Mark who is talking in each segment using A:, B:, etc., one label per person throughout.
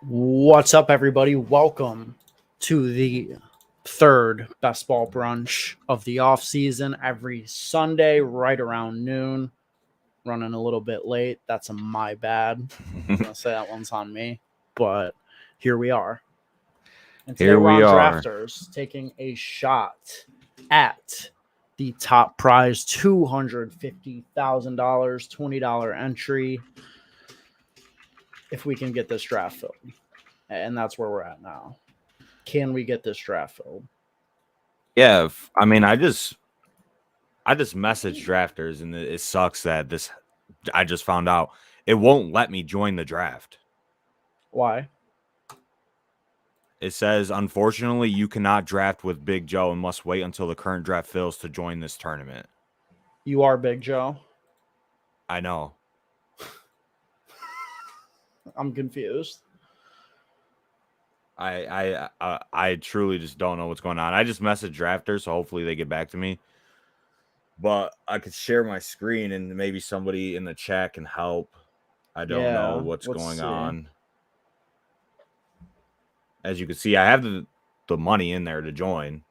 A: What's up, everybody? Welcome to the third best ball brunch of the off season. Every Sunday, right around noon. Running a little bit late. That's my bad. I'm gonna say that one's on me, but here we are. And today
B: Here
A: we're
B: we
A: on
B: are.
A: Drafters, taking a shot at the top prize, $250,000, $20 entry. If we can get this draft filled. And that's where we're at now. Can we get this draft filled?
B: Yeah, I just messaged drafters, and it sucks that I just found out it won't let me join the draft.
A: Why?
B: It says, unfortunately, you cannot draft with Big Joe and must wait until the current draft fills to join this tournament.
A: You are Big Joe.
B: I know.
A: I'm confused.
B: I truly just don't know what's going on. I just messaged drafters, so hopefully they get back to me. But I could share my screen, and maybe somebody in the chat can help. I don't know what's going on. As you can see, I have the money in there to join.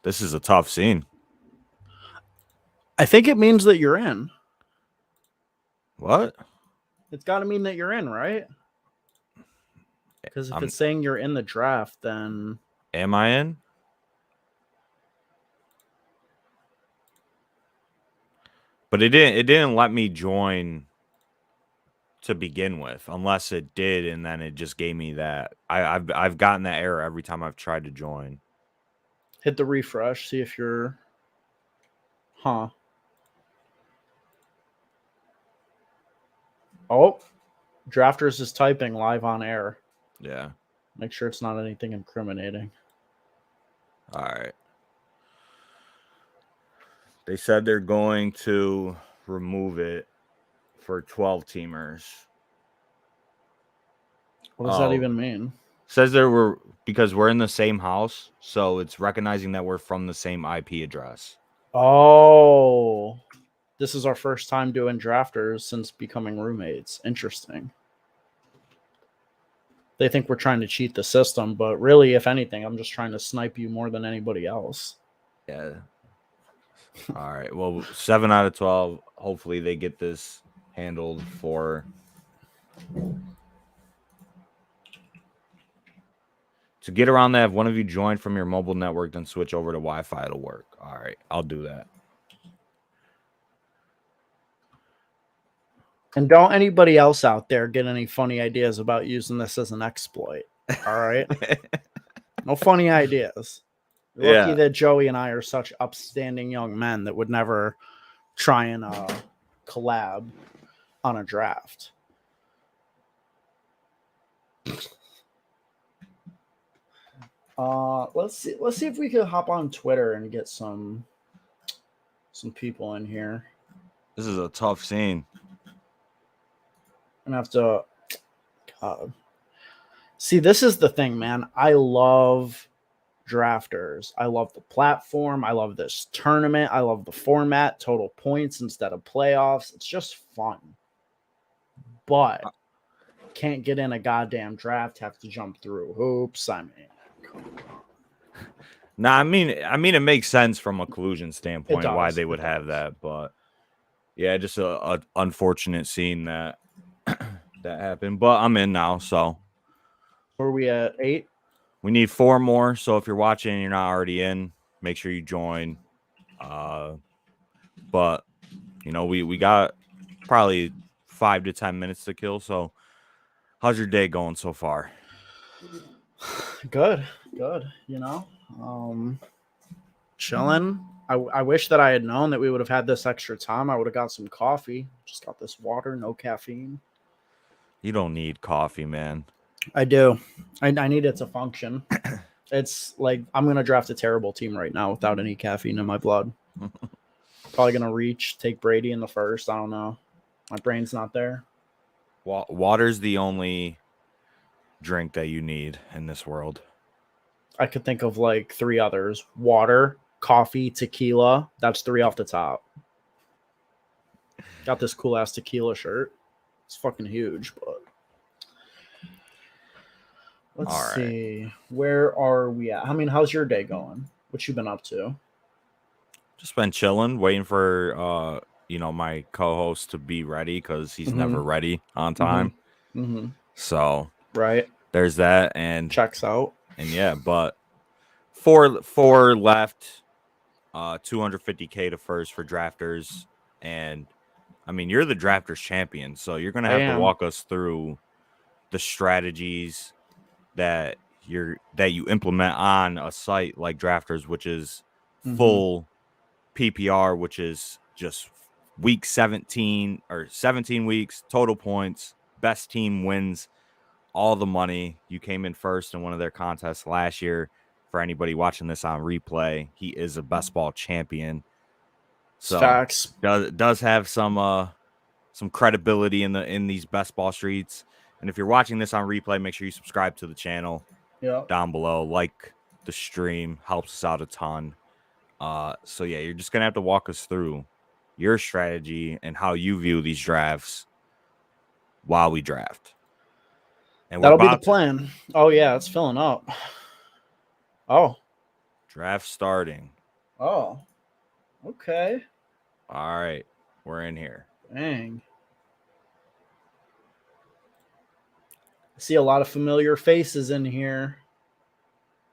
B: This is a tough scene.
A: I think it means that you're in.
B: What?
A: It's got to mean that you're in, right? Because if it's saying you're in the draft, then...
B: Am I in? But it didn't let me join to begin with, unless it did, and then it just gave me that. I've gotten that error every time I've tried to join.
A: Hit the refresh, see if you're... Huh. Oh, Drafters is typing live on air.
B: Yeah.
A: Make sure it's not anything incriminating.
B: All right. They said they're going to remove it for 12 teamers.
A: What does that even mean?
B: Says because we're in the same house, so it's recognizing that we're from the same IP address.
A: Oh, this is our first time doing drafters since becoming roommates. Interesting. They think we're trying to cheat the system, but really, if anything, I'm just trying to snipe you more than anybody else.
B: Yeah. All right. Well, 7 out of 12. Hopefully they get this handled for... To get around that, if one of you join from your mobile network, then switch over to Wi-Fi. It'll work. All right. I'll do that.
A: And don't anybody else out there get any funny ideas about using this as an exploit. All right? No funny ideas. You're lucky that Joey and I are such upstanding young men that would never try and collab on a draft. Let's see if we can hop on Twitter and get some people in here.
B: This is a tough scene.
A: I'm gonna have to see, this is the thing, man. I love drafters. I love the platform. I love this tournament. I love the format, total points instead of playoffs. It's just fun. But can't get in a goddamn draft, have to jump through hoops. I mean,
B: Nah, I mean it makes sense from a collusion standpoint why they would have that, but yeah, just a unfortunate scene that that happened. But I'm in now, so
A: where are we at? 8?
B: We need 4 more. So if you're watching and you're not already in, make sure you join. But you know, we got probably 5 to 10 minutes to kill. So how's your day going so far?
A: Good. You know, chilling. I wish that I had known that we would have had this extra time. I would have got some coffee. Just got this water, no caffeine.
B: You don't need coffee, man.
A: I do. I need it to function. It's like I'm going to draft a terrible team right now without any caffeine in my blood. Probably going to take Brady in the first. I don't know. My brain's not there.
B: Water's the only drink that you need in this world.
A: I could think of like 3 others. Water, coffee, tequila. That's 3 off the top. Got this cool ass tequila shirt. It's fucking huge, but let's
B: All right.
A: see. Where are we at? I mean, how's your day going? What you been up to?
B: Just been chilling, waiting for my co-host to be ready because he's
A: Mm-hmm.
B: never ready on
A: Mm-hmm.
B: time.
A: Mm-hmm.
B: So
A: Right.
B: there's that, and
A: Checks out.
B: yeah, but four left, 250K to first for drafters, and I mean you're the drafters champion, so you're gonna
A: I
B: have to
A: am.
B: walk us through the strategies that you implement on a site like drafters, which is
A: Mm-hmm.
B: full PPR, which is just week 17 or 17 weeks, total points, best team wins all the money. You came in first in one of their contests last year. For anybody watching this on replay, he is a best ball champion.
A: It's
B: So
A: facts.
B: does have some credibility in these best ball streets. And if you're watching this on replay, make sure you subscribe to the channel
A: Yeah.
B: down below. Like the stream, helps us out a ton. So yeah, you're just gonna have to walk us through your strategy and how you view these drafts while we draft. And we're
A: That'll be the
B: about to
A: plan. Oh yeah, it's filling up. Oh.
B: draft starting.
A: Oh. Okay.
B: All right, we're in here.
A: Dang. I see a lot of familiar faces in here.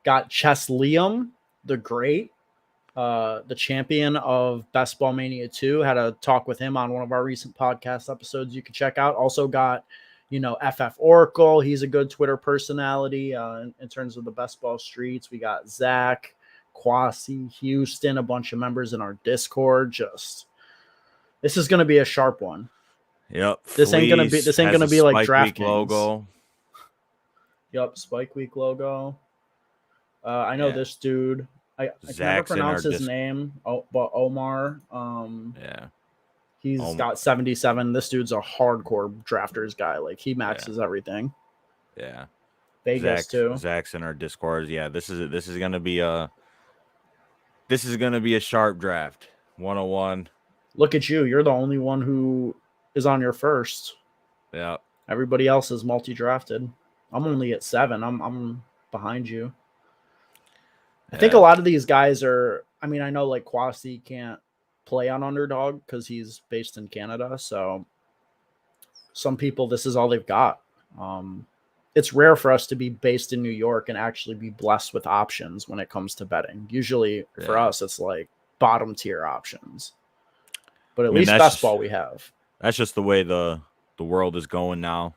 A: Got Chess Liam, the great, the champion of Best Ball Mania 2. Had a talk with him on one of our recent podcast episodes you can check out. Also got, FF Oracle. He's a good Twitter personality in terms of the Best Ball streets. We got Zach, Quasi, Houston, a bunch of members in our Discord. This is gonna be a sharp one.
B: Yep.
A: This ain't gonna be like
B: Spike Week
A: DraftKings.
B: logo.
A: Yep, Spike Week logo. I know this dude. I can never
B: Zach's in our
A: pronounce his name. Oh, but Omar.
B: Yeah.
A: He's got 77. This dude's a hardcore drafters guy. Like he maxes everything.
B: Yeah.
A: Vegas too.
B: Zach's in our Discord. Yeah, this is gonna be a sharp draft. 101.
A: Look at you. You're the only one who is on your first.
B: Yeah.
A: Everybody else is multi-drafted. I'm only at 7. I'm behind you. I think a lot of these guys are. I mean, I know like Kwasi can't play on Underdog because he's based in Canada. So some people, this is all they've got. It's rare for us to be based in New York and actually be blessed with options when it comes to betting. Usually for us, it's like bottom tier options. But at least best ball we have.
B: That's just the way the world is going now.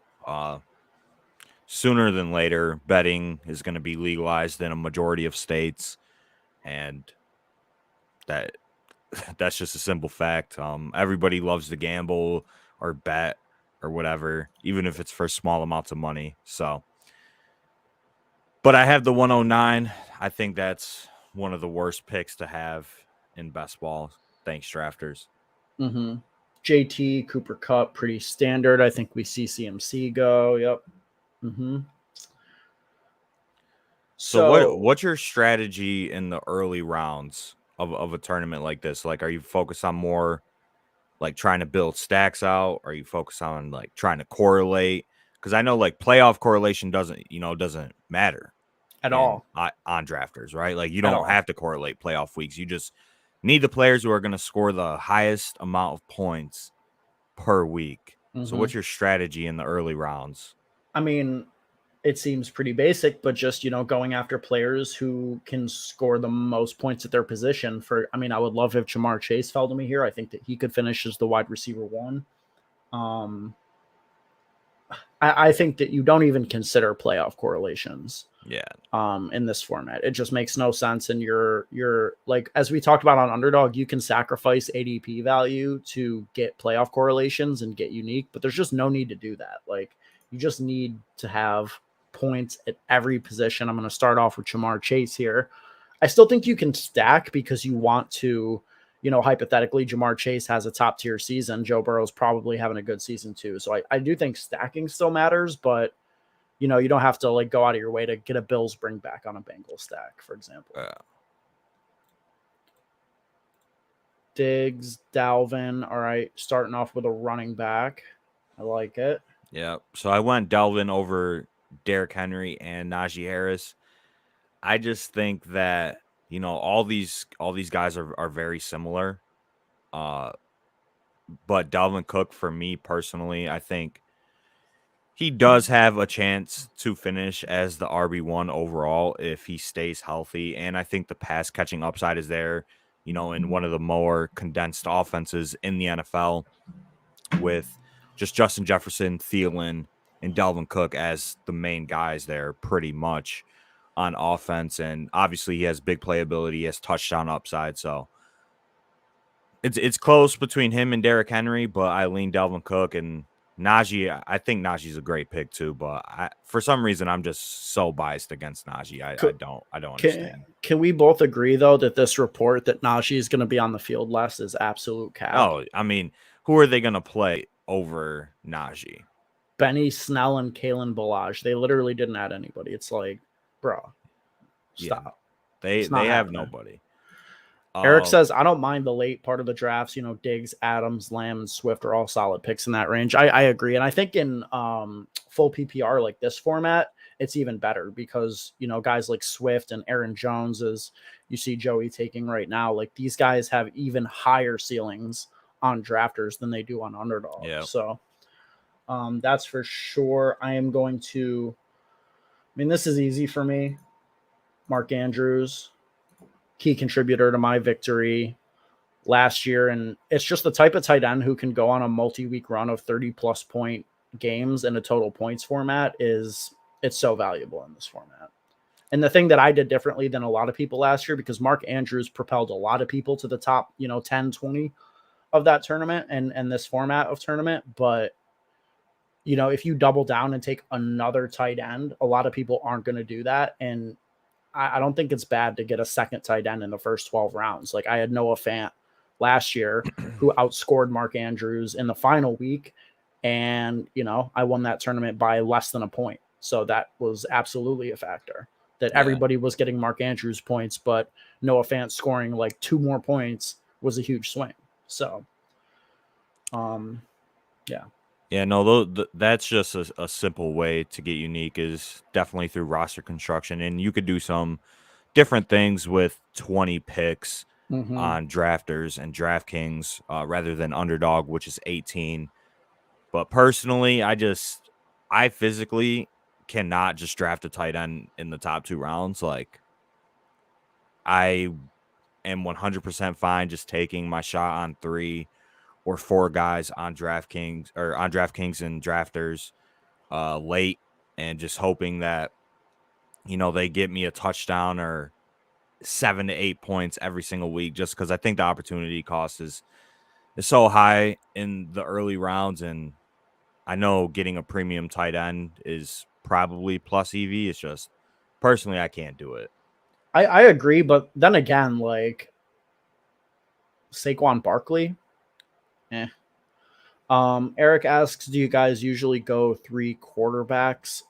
B: Sooner than later, betting is going to be legalized in a majority of states, and that's just a simple fact. Everybody loves to gamble or bet or whatever, even if it's for small amounts of money. So, but I have the 109. I think that's one of the worst picks to have in best ball. Thanks, drafters.
A: Mm-hmm. JT, Cooper Kupp, pretty standard. I think we see CMC go. Yep. Mm-hmm.
B: So what's your strategy in the early rounds of a tournament like this? Like, are you focused on more like trying to build stacks out? Are you focused on like trying to correlate? Because I know like playoff correlation doesn't matter
A: at all
B: on drafters, right? Like you don't have to correlate playoff weeks. You just need the players who are going to score the highest amount of points per week. Mm-hmm. So what's your strategy in the early rounds?
A: I mean, it seems pretty basic, but just, going after players who can score the most points at their position. I would love if Jamar Chase fell to me here. I think that he could finish as the wide receiver 1. I think that you don't even consider playoff correlations.
B: Yeah.
A: In this format, it just makes no sense. And you're like, as we talked about on Underdog, you can sacrifice ADP value to get playoff correlations and get unique, but there's just no need to do that. Like, you just need to have points at every position. I'm going to start off with Jamar Chase here. I still think you can stack because you want to, hypothetically, Jamar Chase has a top tier season. Joe Burrow's probably having a good season too. So I do think stacking still matters, but you don't have to like go out of your way to get a Bills bring back on a Bengals stack, for example. Diggs, Dalvin. All right, starting off with a running back. I like it.
B: Yeah. So I went Delvin over Derrick Henry and Najee Harris. I just think that, all these guys are very similar. But Dalvin Cook, for me personally, I think he does have a chance to finish as the RB1 overall if he stays healthy. And I think the pass catching upside is there, in one of the more condensed offenses in the NFL with just Justin Jefferson, Thielen, and Dalvin Cook as the main guys there pretty much on offense. And obviously he has big playability, he has touchdown upside. So it's close between him and Derrick Henry, but I lean Dalvin Cook and Najee. I think Najee's a great pick too, but for some reason I'm just so biased against Najee. I don't understand.
A: Can we both agree though that this report that Najee is going to be on the field less is absolute cap?
B: Oh, I mean, who are they going to play over Najee?
A: Benny Snell and Kalen Ballage. They literally didn't add anybody. It's like, bro, stop.
B: Yeah, they have nobody.
A: Eric says, I don't mind the late part of the drafts. Diggs, Adams, Lamb, and Swift are all solid picks in that range. I agree. And I think in full PPR like this format, it's even better because, guys like Swift and Aaron Jones, as you see Joey taking right now, like these guys have even higher ceilings on drafters than they do on underdog.
B: Yep.
A: So that's for sure. I am going to, this is easy for me. Mark Andrews, key contributor to my victory last year. And it's just the type of tight end who can go on a multi-week run of 30+ point games in a total points format. It's so valuable in this format. And the thing that I did differently than a lot of people last year, because Mark Andrews propelled a lot of people to the top, 10, 20 of that tournament and this format of tournament. But, if you double down and take another tight end, a lot of people aren't going to do that. And I don't think it's bad to get a second tight end in the first 12 rounds. Like I had Noah Fant last year who outscored Mark Andrews in the final week. And, I won that tournament by less than a point. So that was absolutely a factor that everybody was getting Mark Andrews points, but Noah Fant scoring like 2 more points was a huge swing. So, yeah.
B: Yeah, no, that's just a simple way to get unique is definitely through roster construction. And you could do some different things with 20 picks on drafters and DraftKings rather than underdog, which is 18. But personally, I physically cannot just draft a tight end in the top 2 rounds. Like I am 100% fine just taking my shot on 3 or 4 guys on DraftKings and drafters late and just hoping that, they get me a touchdown or 7 to 8 points every single week, just because I think the opportunity cost is so high in the early rounds. And I know getting a premium tight end is probably plus EV. It's just personally, I can't do it.
A: I agree. But then again, like Saquon Barkley, Eric asks, do you guys usually go 3 quarterbacks?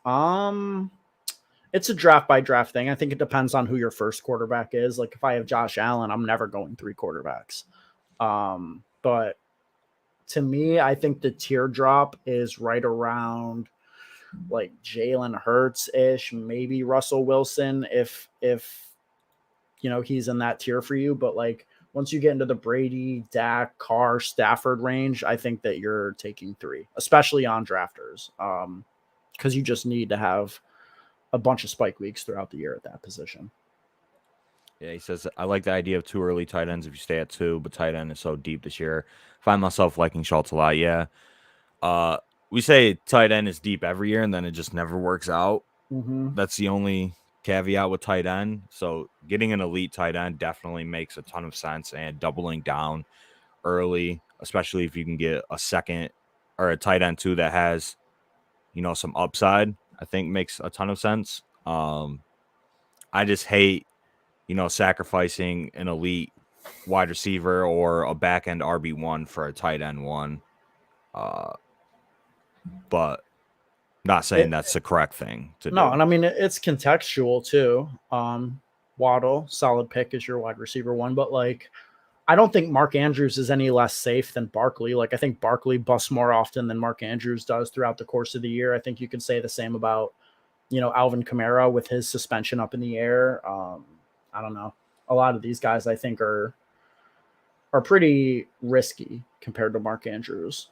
A: It's a draft by draft thing. I think it depends on who your first quarterback is. Like if I have Josh Allen, I'm never going 3 quarterbacks. But to me, I think the teardrop is right around like Jalen Hurts ish, maybe Russell Wilson if he's in that tier for you. But like once you get into the Brady, Dak, Carr, Stafford range, I think that you're taking 3, especially on drafters, because you just need to have a bunch of spike weeks throughout the year at that position.
B: Yeah, he says, I like the idea of 2 early tight ends if you stay at 2, but tight end is so deep this year. Find myself liking Schultz a lot. Yeah. We say tight end is deep every year, and then it just never works out. That's the only caveat with tight end. So getting an elite tight end definitely makes a ton of sense, and doubling down early, especially if you can get a second or a tight end too that has, some upside, I think makes a ton of sense. I just hate, sacrificing an elite wide receiver or a back end RB1 for a tight end 1. But not saying that's the correct thing to do.
A: No, and I mean it's contextual too. Waddle, solid pick as your wide receiver 1, but like I don't think Mark Andrews is any less safe than Barkley. Like I think Barkley busts more often than Mark Andrews does throughout the course of the year. I think you could say the same about, Alvin Kamara with his suspension up in the air. I don't know. A lot of these guys I think are pretty risky compared to Mark Andrews.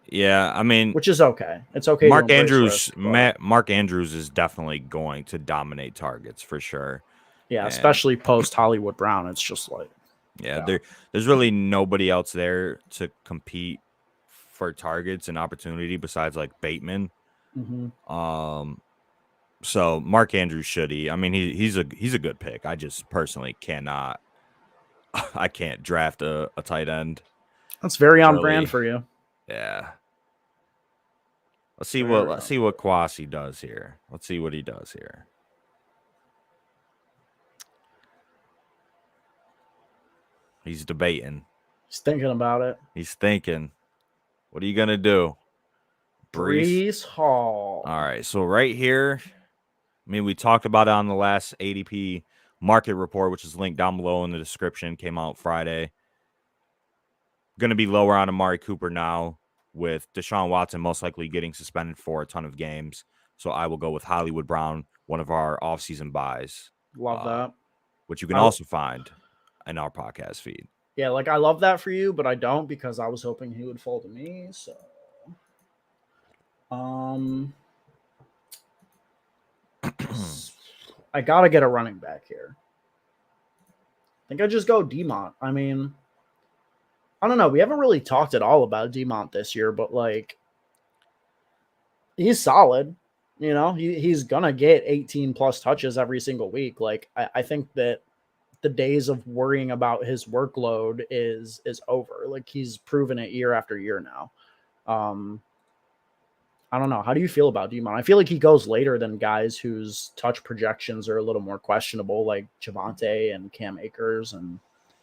B: Yeah, I mean,
A: which is okay. It's okay to embrace risk.
B: Mark Andrews is definitely going to dominate targets for sure.
A: Yeah,
B: and,
A: especially post Hollywood Brown. It's just like,
B: there's really nobody else there to compete for targets and opportunity besides like Bateman.
A: Mm-hmm.
B: So Mark Andrews should he? I mean, he's a good pick. I just personally cannot. I can't draft a tight end.
A: That's very on brand for you.
B: Yeah. Let's see what Kwasi does here. Let's see what he does here. He's debating.
A: He's thinking about it.
B: He's thinking. What are you gonna do?
A: Breece Hall.
B: All right. So right here, I mean, we talked about it on the last ADP market report, which is linked down below in the description. Came out Friday. Going to be lower on Amari Cooper now, with Deshaun Watson most likely getting suspended for a ton of games. So I will go with Hollywood Brown, one of our offseason buys.
A: Love that.
B: Which you can also find in our podcast feed.
A: Yeah, like I love that for you, but I don't because I was hoping he would fall to me. So, I gotta get a running back here. I think I just go Demont. I mean, I don't know. We haven't really talked at all about Demont this year, but like, he's solid. He's gonna get 18 plus touches every single week. Like, I think that the days of worrying about his workload is over. Like, he's proven it year after year now. I don't know. How do you feel about Demont? I feel like he goes later than guys whose touch projections are a little more questionable, like Javonte and Cam Akers and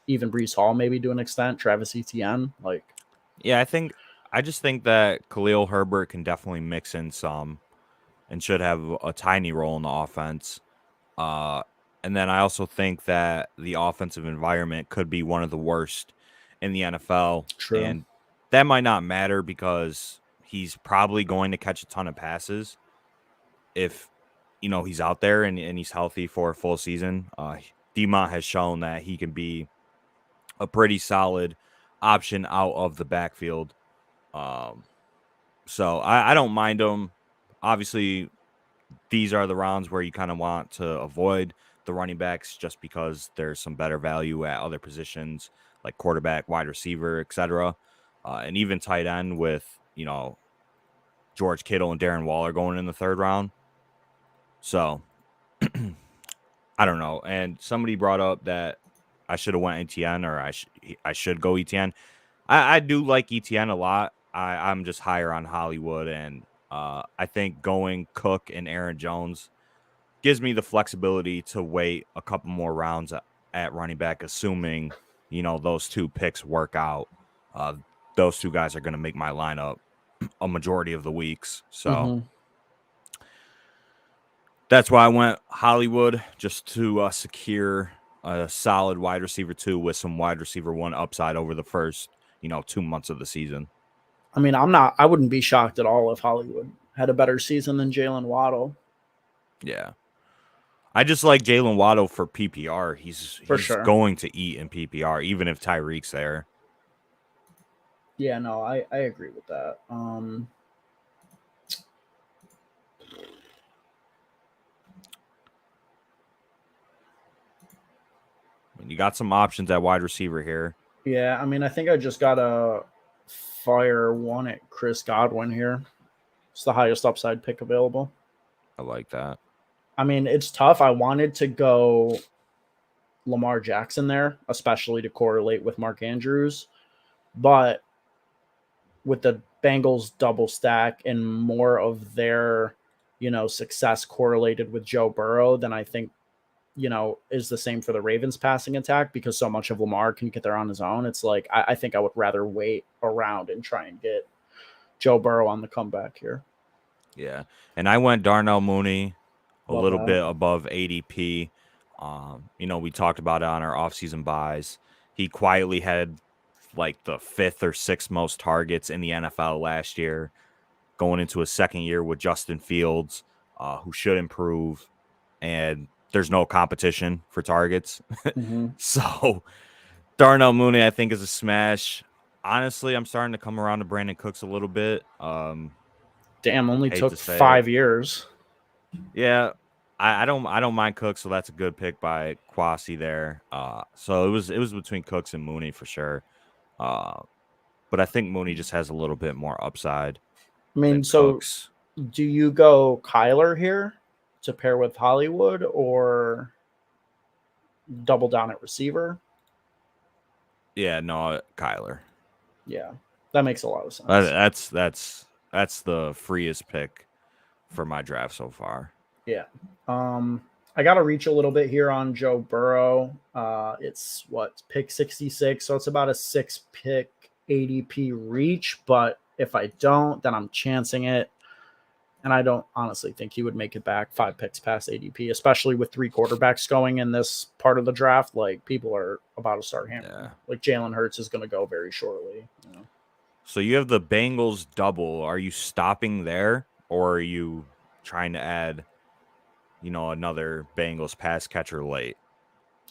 A: even Breece Hall, maybe to an extent, Travis Etienne. Like,
B: yeah, I just think that Khalil Herbert can definitely mix in some and should have a tiny role in the offense. And then I also think that the offensive environment could be one of the worst in the NFL.
A: True.
B: And that might not matter because he's probably going to catch a ton of passes if, he's out there and he's healthy for a full season. Demont has shown that he can be a pretty solid option out of the backfield. So I don't mind him. Obviously, these are the rounds where you kind of want to avoid the running backs just because there's some better value at other positions like quarterback, wide receiver, etc. And even tight end with, George Kittle and Darren Waller going in the third round. So I don't know. And somebody brought up that I should have went ETN or I should go ETN. I do like ETN a lot. I'm just higher on Hollywood, and I think going Cook and Aaron Jones gives me the flexibility to wait a couple more rounds at running back, assuming, those two picks work out. Those two guys are going to make my lineup a majority of the weeks. So that's why I went Hollywood, just to secure a solid wide receiver 2 with some wide receiver 1 upside over the first, 2 months of the season.
A: I mean, I wouldn't be shocked at all if Hollywood had a better season than Jalen Waddle.
B: Yeah. I just like Jalen Waddle for PPR. He's sure going to eat in PPR, even if Tyreek's there.
A: Yeah, no, I agree with that.
B: You got some options at wide receiver here.
A: Yeah, I mean, I think I just got to fire one at Chris Godwin here. It's the highest upside pick available.
B: I like that.
A: I mean, it's tough. I wanted to go Lamar Jackson there, especially to correlate with Mark Andrews. But with the Bengals double stack and more of their, success correlated with Joe Burrow, then I think, is the same for the Ravens passing attack, because so much of Lamar can get there on his own. It's like, I think I would rather wait around and try and get Joe Burrow on the comeback here.
B: Yeah. And I went Darnell Mooney a little bit above ADP. We talked about it on our offseason buys. he quietly had like the 5th or 6th most targets in the NFL last year, going into his second year with Justin Fields, who should improve, and there's no competition for targets.
A: Mm-hmm.
B: So Darnell Mooney, I think, is a smash. Honestly, I'm starting to come around to Brandon Cooks a little bit.
A: Damn, only
B: Hate to
A: took
B: say it.
A: 5 years.
B: Yeah, I don't mind Cooks, so that's a good pick by Kwasi there. So it was between Cooks and Mooney for sure. But I think Mooney just has a little bit more upside
A: I mean,
B: than
A: so
B: Cooks.
A: do you go Kyler here to pair with Hollywood or double down at receiver?
B: Yeah, no, Kyler.
A: Yeah, that makes a lot of sense.
B: That's the freest pick for my draft so far.
A: Yeah. I got to reach a little bit here on Joe Burrow. It's pick 66, so it's about a 6-pick ADP reach. But if I don't, then I'm chancing it. And I don't honestly think he would make it back 5 picks past ADP, especially with 3 quarterbacks going in this part of the draft. Like, people are about to start hammering.
B: Yeah.
A: Like, Jalen Hurts is going to go very shortly. You know?
B: So you have the Bengals double. Are you stopping there, or are you trying to add, another Bengals pass catcher late?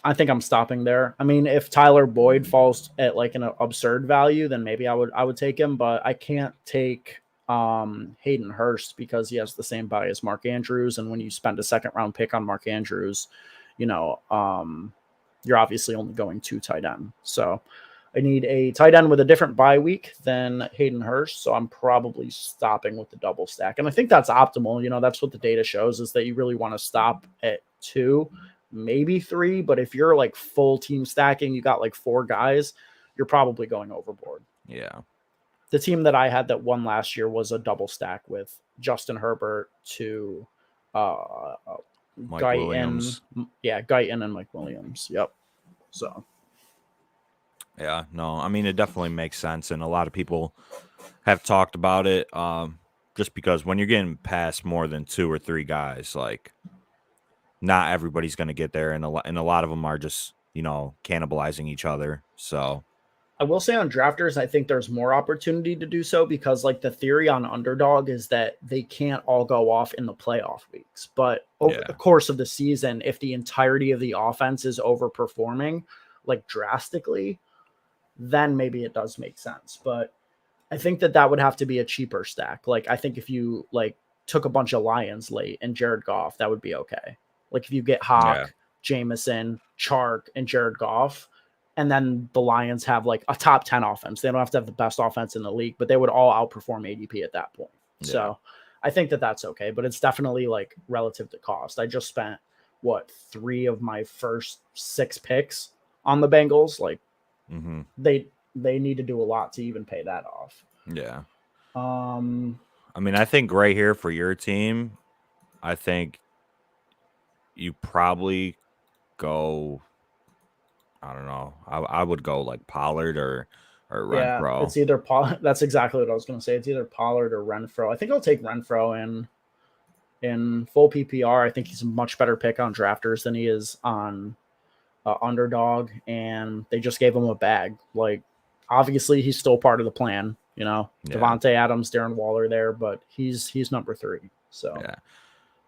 A: I think I'm stopping there. I mean, if Tyler Boyd falls at like an absurd value, then maybe I would take him, but I can't take Hayden Hurst because he has the same buy as Mark Andrews, and when you spend a second round pick on Mark Andrews, you're obviously only going 2 tight end. So I need a tight end with a different bye week than Hayden Hurst, so I'm probably stopping with the double stack, and I think that's optimal. That's what the data shows, is that you really want to stop at 2, maybe 3, but if you're like full team stacking, you got like 4 guys, you're probably going overboard.
B: Yeah.
A: The team that I had that won last year was a double stack with Justin Herbert to
B: Mike Williams.
A: Guyton and Mike Williams. Yep. So
B: Yeah, no, I mean, it definitely makes sense, and a lot of people have talked about it. Just because when you're getting past more than 2 or 3 guys, like, not everybody's going to get there, and a lot of them are just cannibalizing each other. So
A: I will say on drafters, I think there's more opportunity to do so, because like the theory on underdog is that they can't all go off in the playoff weeks, but over the course of the season, if the entirety of the offense is overperforming like drastically, then maybe it does make sense. But I think that would have to be a cheaper stack. Like, I think if you like took a bunch of Lions late and Jared Goff, that would be okay. Like, if you get Hawk, Jameson, Chark, and Jared Goff, and then the Lions have like a top 10 offense. They don't have to have the best offense in the league, but they would all outperform ADP at that point. Yeah. So I think that that's okay, but it's definitely like relative to cost. I just spent 3 of my first 6 picks on the Bengals. Like, they need to do a lot to even pay that off.
B: Yeah. I mean, I think right here for your team, I think you probably go, I don't know. I would go like Pollard or Renfro.
A: Yeah, it's either that's exactly what I was going to say. It's either Pollard or Renfro. I think I'll take Renfro in full PPR. I think he's a much better pick on drafters than he is on underdog, and they just gave him a bag. Like, obviously he's still part of the plan, Devontae Adams, Darren Waller there, but he's number 3. So
B: yeah.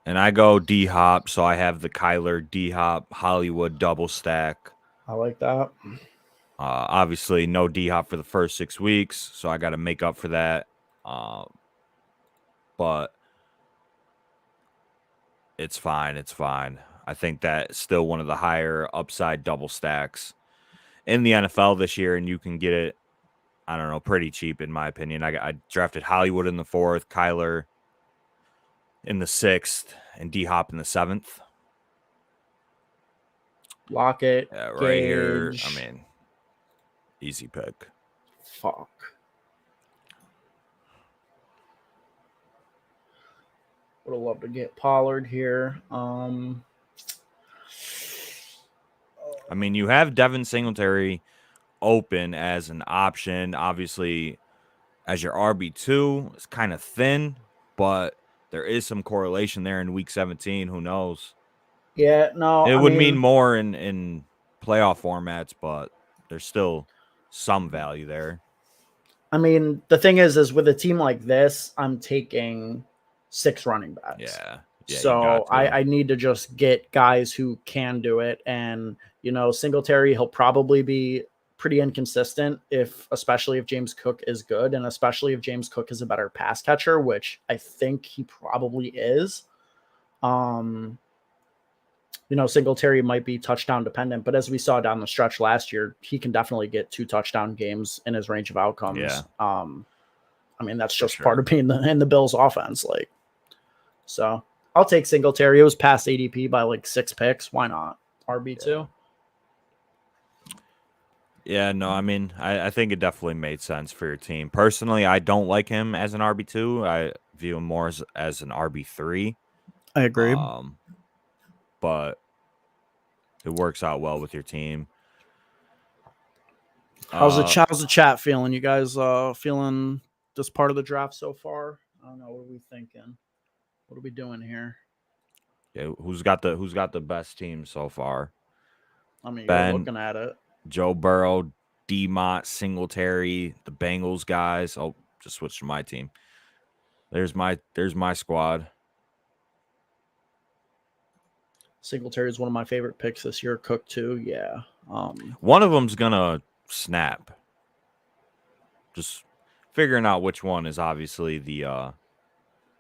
B: And I go D-Hop, so I have the Kyler, D-Hop, Hollywood double stack.
A: I like that.
B: Obviously no D-Hop for the first 6 weeks, so I got to make up for that. But it's fine. It's fine. I think that's still one of the higher upside double stacks in the NFL this year, and you can get it, I don't know, pretty cheap in my opinion. I drafted Hollywood in the 4th, Kyler in the 6th, and D-Hop in the 7th.
A: Lockett,
B: right
A: Gage.
B: Here, I mean, easy pick.
A: Fuck. Would have loved to get Pollard here.
B: I mean, you have Devin Singletary open as an option. Obviously, as your RB2, it's kind of thin, but there is some correlation there in week 17. Who knows?
A: Yeah, no.
B: It would mean more in playoff formats, but there's still some value there.
A: I mean, the thing is with a team like this, I'm taking 6 running backs.
B: Yeah, you
A: So
B: got to.
A: I need to just get guys who can do it. And, Singletary, he'll probably be pretty inconsistent especially if James Cook is good, and especially if James Cook is a better pass catcher, which I think he probably is. Singletary might be touchdown dependent, but as we saw down the stretch last year, he can definitely get 2 touchdown games in his range of outcomes.
B: Yeah.
A: I mean, that's just part of being in the Bills offense. So I'll take Singletary. It was past ADP by 6 picks. Why not? RB2.
B: Yeah, no, I mean, I think it definitely made sense for your team. Personally, I don't like him as an RB2. I view him more as an RB3.
A: I agree.
B: But it works out well with your team.
A: How's the chat feeling? You guys feeling this part of the draft so far? I don't know. What are we thinking? What are we doing here?
B: Yeah, who's got the best team so far?
A: I mean, you're looking at it.
B: Joe Burrow, D-Mont, Singletary, the Bengals guys. I'll just switch to my team. There's my squad.
A: Singletary is one of my favorite picks this year. Cook too, yeah.
B: One of them's gonna snap. Just figuring out which one is obviously the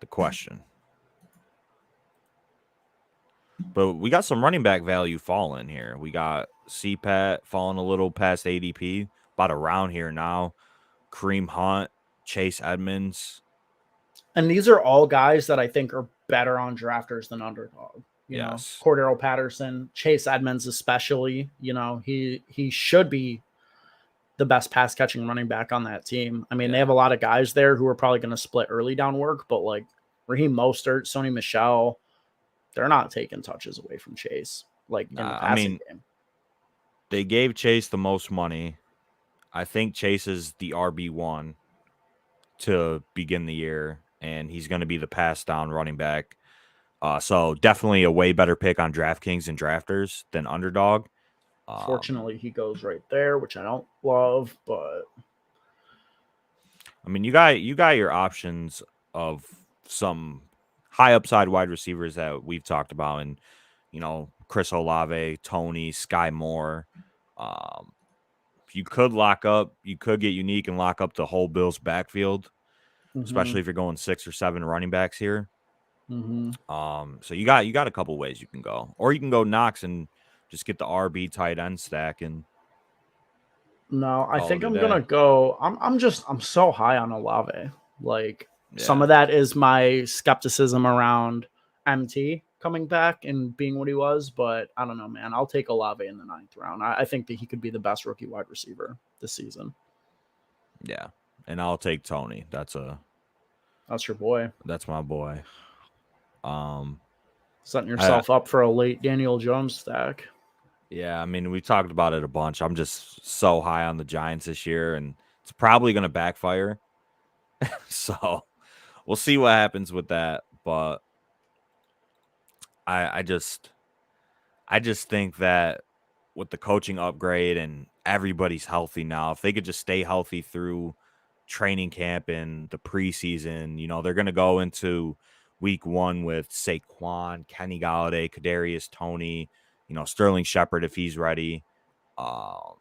B: question. But we got some running back value falling here. We got CPAT falling a little past ADP, about a round here now. Kareem Hunt, Chase Edmonds.
A: And these are all guys that I think are better on drafters than underdog. You know, Cordero Patterson, Chase Edmonds especially. He should be the best pass catching running back on that team. I mean, they have a lot of guys there who are probably going to split early down work, but Raheem Mostert, Sony Michel, they're not taking touches away from Chase in the passing game.
B: They gave Chase the most money. I think Chase is the RB1 to begin the year, and he's going to be the pass down running back. So definitely a way better pick on DraftKings and drafters than underdog.
A: Fortunately, he goes right there, which I don't love, but
B: I mean, you got your options of some high upside wide receivers that we've talked about, and Chris Olave, Tony, Sky Moore. You could lock up, you could get unique and lock up the whole Bills backfield, especially if you're going 6 or 7 running backs here. So you got a couple ways you can go, or you can go Knox and just get the RB tight end stack. And
A: no, I think I'm gonna go. I'm so high on Olave. Some of that is my skepticism around MT coming back and being what he was, but I don't know, man. I'll take Olave in the 9th round. I think that he could be the best rookie wide receiver this season.
B: Yeah, and I'll take Tony. That's
A: your boy.
B: That's my boy.
A: Setting yourself up for a late Daniel Jones stack.
B: Yeah, I mean, we talked about it a bunch. I'm just so high on the Giants this year, and it's probably going to backfire. So we'll see what happens with that. But I just think that with the coaching upgrade and everybody's healthy now, if they could just stay healthy through training camp and the preseason, they're going to go into week 1 with Saquon, Kenny Golladay, Kadarius Toney, Sterling Shepard if he's ready, an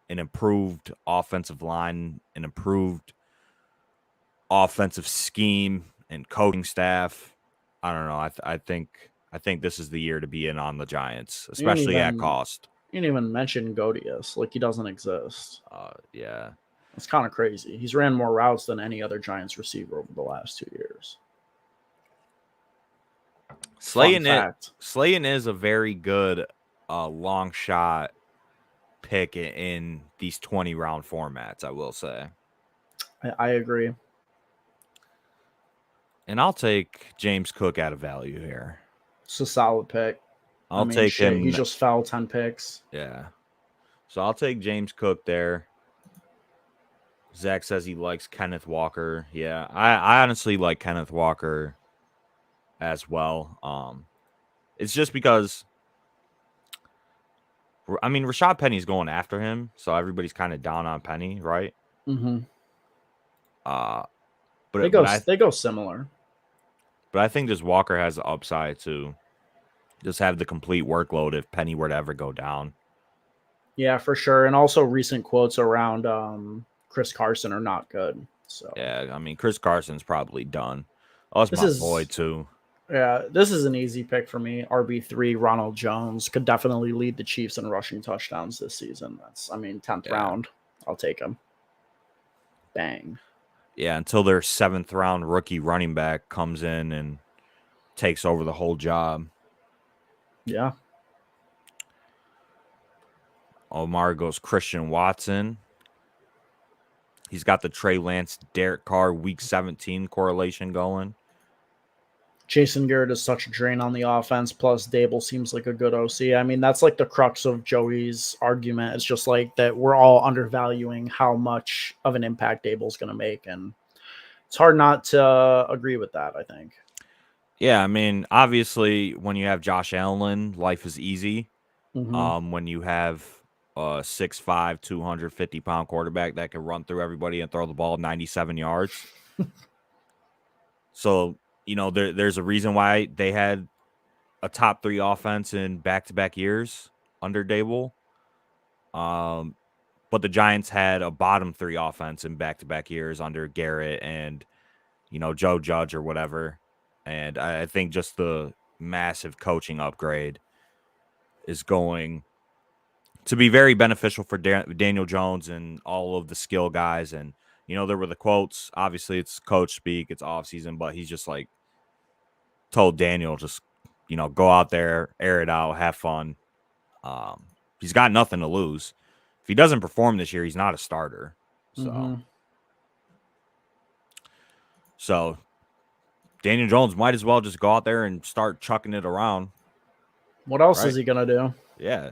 B: improved offensive line, an improved offensive scheme and coaching staff. I don't know. I think this is the year to be in on the Giants, especially at cost.
A: You didn't even mention Godius. He doesn't exist.
B: Yeah.
A: It's kind of crazy. He's ran more routes than any other Giants receiver over the last 2 years.
B: Slayton is a very good long shot pick in these 20 round formats, I will say.
A: I agree.
B: And I'll take James Cook out of value here.
A: It's a solid pick.
B: I'll take him.
A: He just fell 10 picks.
B: Yeah. So I'll take James Cook there. Zach says he likes Kenneth Walker. Yeah, I honestly like Kenneth Walker as well. It's just because I mean, Rashad Penny's going after him, so everybody's kind of down on Penny, right?
A: Mm-hmm.
B: Uh,
A: They
B: but
A: go
B: I
A: they go similar.
B: but I think just Walker has the upside to just have the complete workload if Penny were to ever go down.
A: Yeah, for sure. And also recent quotes around Chris Carson are not good. So
B: Yeah, I mean, Chris Carson's probably done. Oh, that's
A: this
B: my boy
A: is
B: too.
A: yeah, this is an easy pick for me. RB3 Ronald Jones could definitely lead the Chiefs in rushing touchdowns this season. That's 10th
B: Yeah.
A: round. I'll take him. Bang.
B: Yeah, until their 7th round rookie running back comes in and takes over the whole job.
A: Yeah.
B: Omar goes Christian Watson. He's got the Trey Lance, Derek Carr week 17 correlation going.
A: Jason Garrett is such a drain on the offense. Plus, Dable seems like a good OC. I mean, that's like the crux of Joey's argument. It's just like that we're all undervaluing how much of an impact Dable's going to make. And it's hard not to agree with that, I think.
B: Yeah, I mean, obviously, when you have Josh Allen, life is easy.
A: Mm-hmm.
B: When you have a 6'5", 250-pound quarterback that can run through everybody and throw the ball 97 yards. So, there's a reason why they had a top 3 offense in back-to-back years under Dable. But the Giants had a bottom 3 offense in back-to-back years under Garrett and, Joe Judge or whatever. And I think just the massive coaching upgrade is going to be very beneficial for Daniel Jones and all of the skill guys. And, there were the quotes. Obviously, it's coach speak. It's offseason, but he's just like told Daniel, just, go out there, air it out, have fun. He's got nothing to lose. If he doesn't perform this year, he's not a starter.
A: Mm-hmm.
B: So Daniel Jones might as well just go out there and start chucking it around.
A: What else
B: Right?
A: is he going to do?
B: Yeah.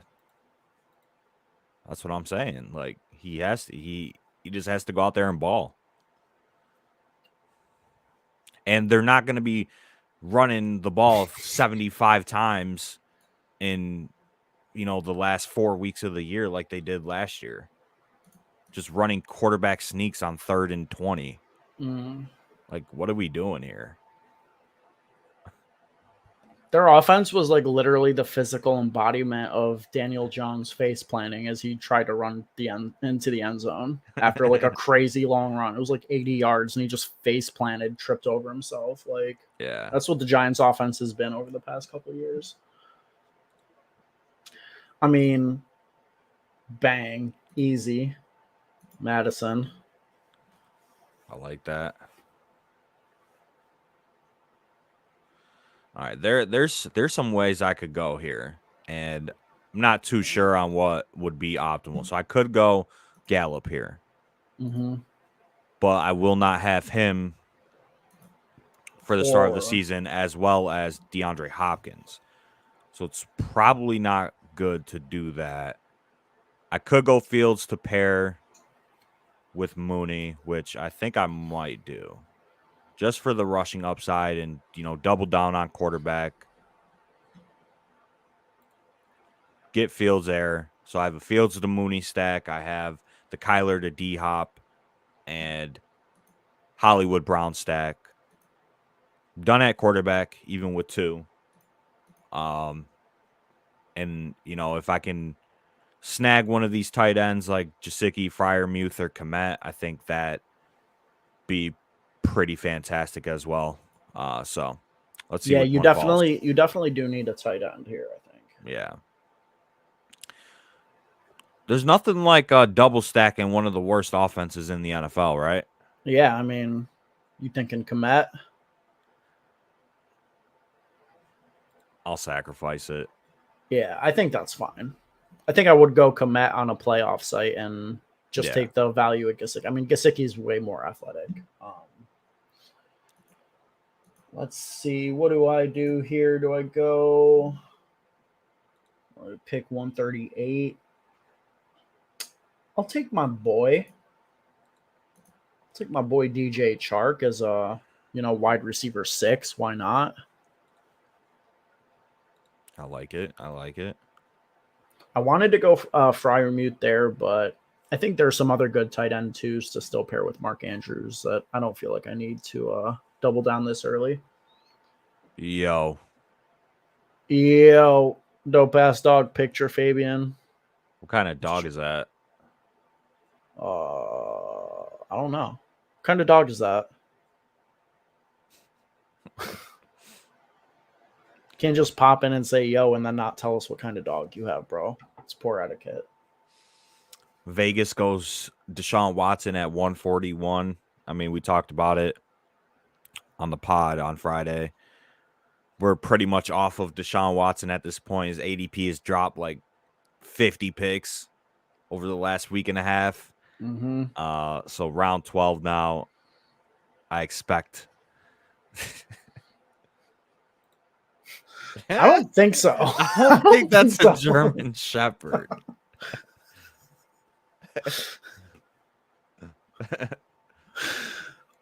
B: That's what I'm saying. Like he just has to go out there and ball. And they're not going to be running the ball 75 times in the last 4 weeks of the year like they did last year. Just running quarterback sneaks on 3rd and 20. Like, what are we doing here?
A: Their offense was like literally the physical embodiment of Daniel Jones face planting as he tried to run into the end zone after like a crazy long run. It was like 80 yards and he just face planted, tripped over himself. Like,
B: Yeah.
A: that's what the Giants offense has been over the past couple of years. I mean, bang, easy. Madison.
B: I like that. All right, there's some ways I could go here, and I'm not too sure on what would be optimal. So I could go Gallup here,
A: but
B: I will not have him for the start of the season, as well as DeAndre Hopkins. So it's probably not good to do that. I could go Fields to pair with Mooney, which I think I might do, just for the rushing upside and, double down on quarterback. Get Fields there. So I have a Fields to Mooney stack. I have the Kyler to D-Hop and Hollywood Brown stack. Done at quarterback, even with 2. And, if I can snag one of these tight ends like Gesicki, Freiermuth, or Komet, I think that be pretty fantastic as well. So let's see.
A: yeah,
B: which
A: you
B: one falls.
A: definitely do need a tight end here, I think.
B: Yeah. There's nothing like double stacking one of the worst offenses in the NFL, right?
A: Yeah, I mean, you thinking Komet?
B: I'll sacrifice it.
A: Yeah, I think that's fine. I think I would go Komet on a playoff site and just take the value at Gesicki. I mean, Gesicki's way more athletic. Let's see. What do I do here? Do I go pick 138? I'll take my boy. I'll take my boy DJ Chark as a wide receiver 6. Why not?
B: I like it.
A: I wanted to go Fryermuth there, but I think there's some other good tight end twos to still pair with Mark Andrews that I don't feel like I need to double down this early.
B: Yo,
A: dope ass dog picture, Fabian.
B: what kind of dog is that?
A: I don't know. What kind of dog is that? Can't just pop in and say yo and then not tell us what kind of dog you have, bro. It's poor etiquette.
B: Vegas goes Deshaun Watson at 141. I mean, we talked about it on the pod on Friday. We're pretty much off of Deshaun Watson at this point. His ADP has dropped like 50 picks over the last week and a half.
A: Mm-hmm.
B: So round 12 now, I expect.
A: I don't think so.
B: I don't think that's a German Shepherd.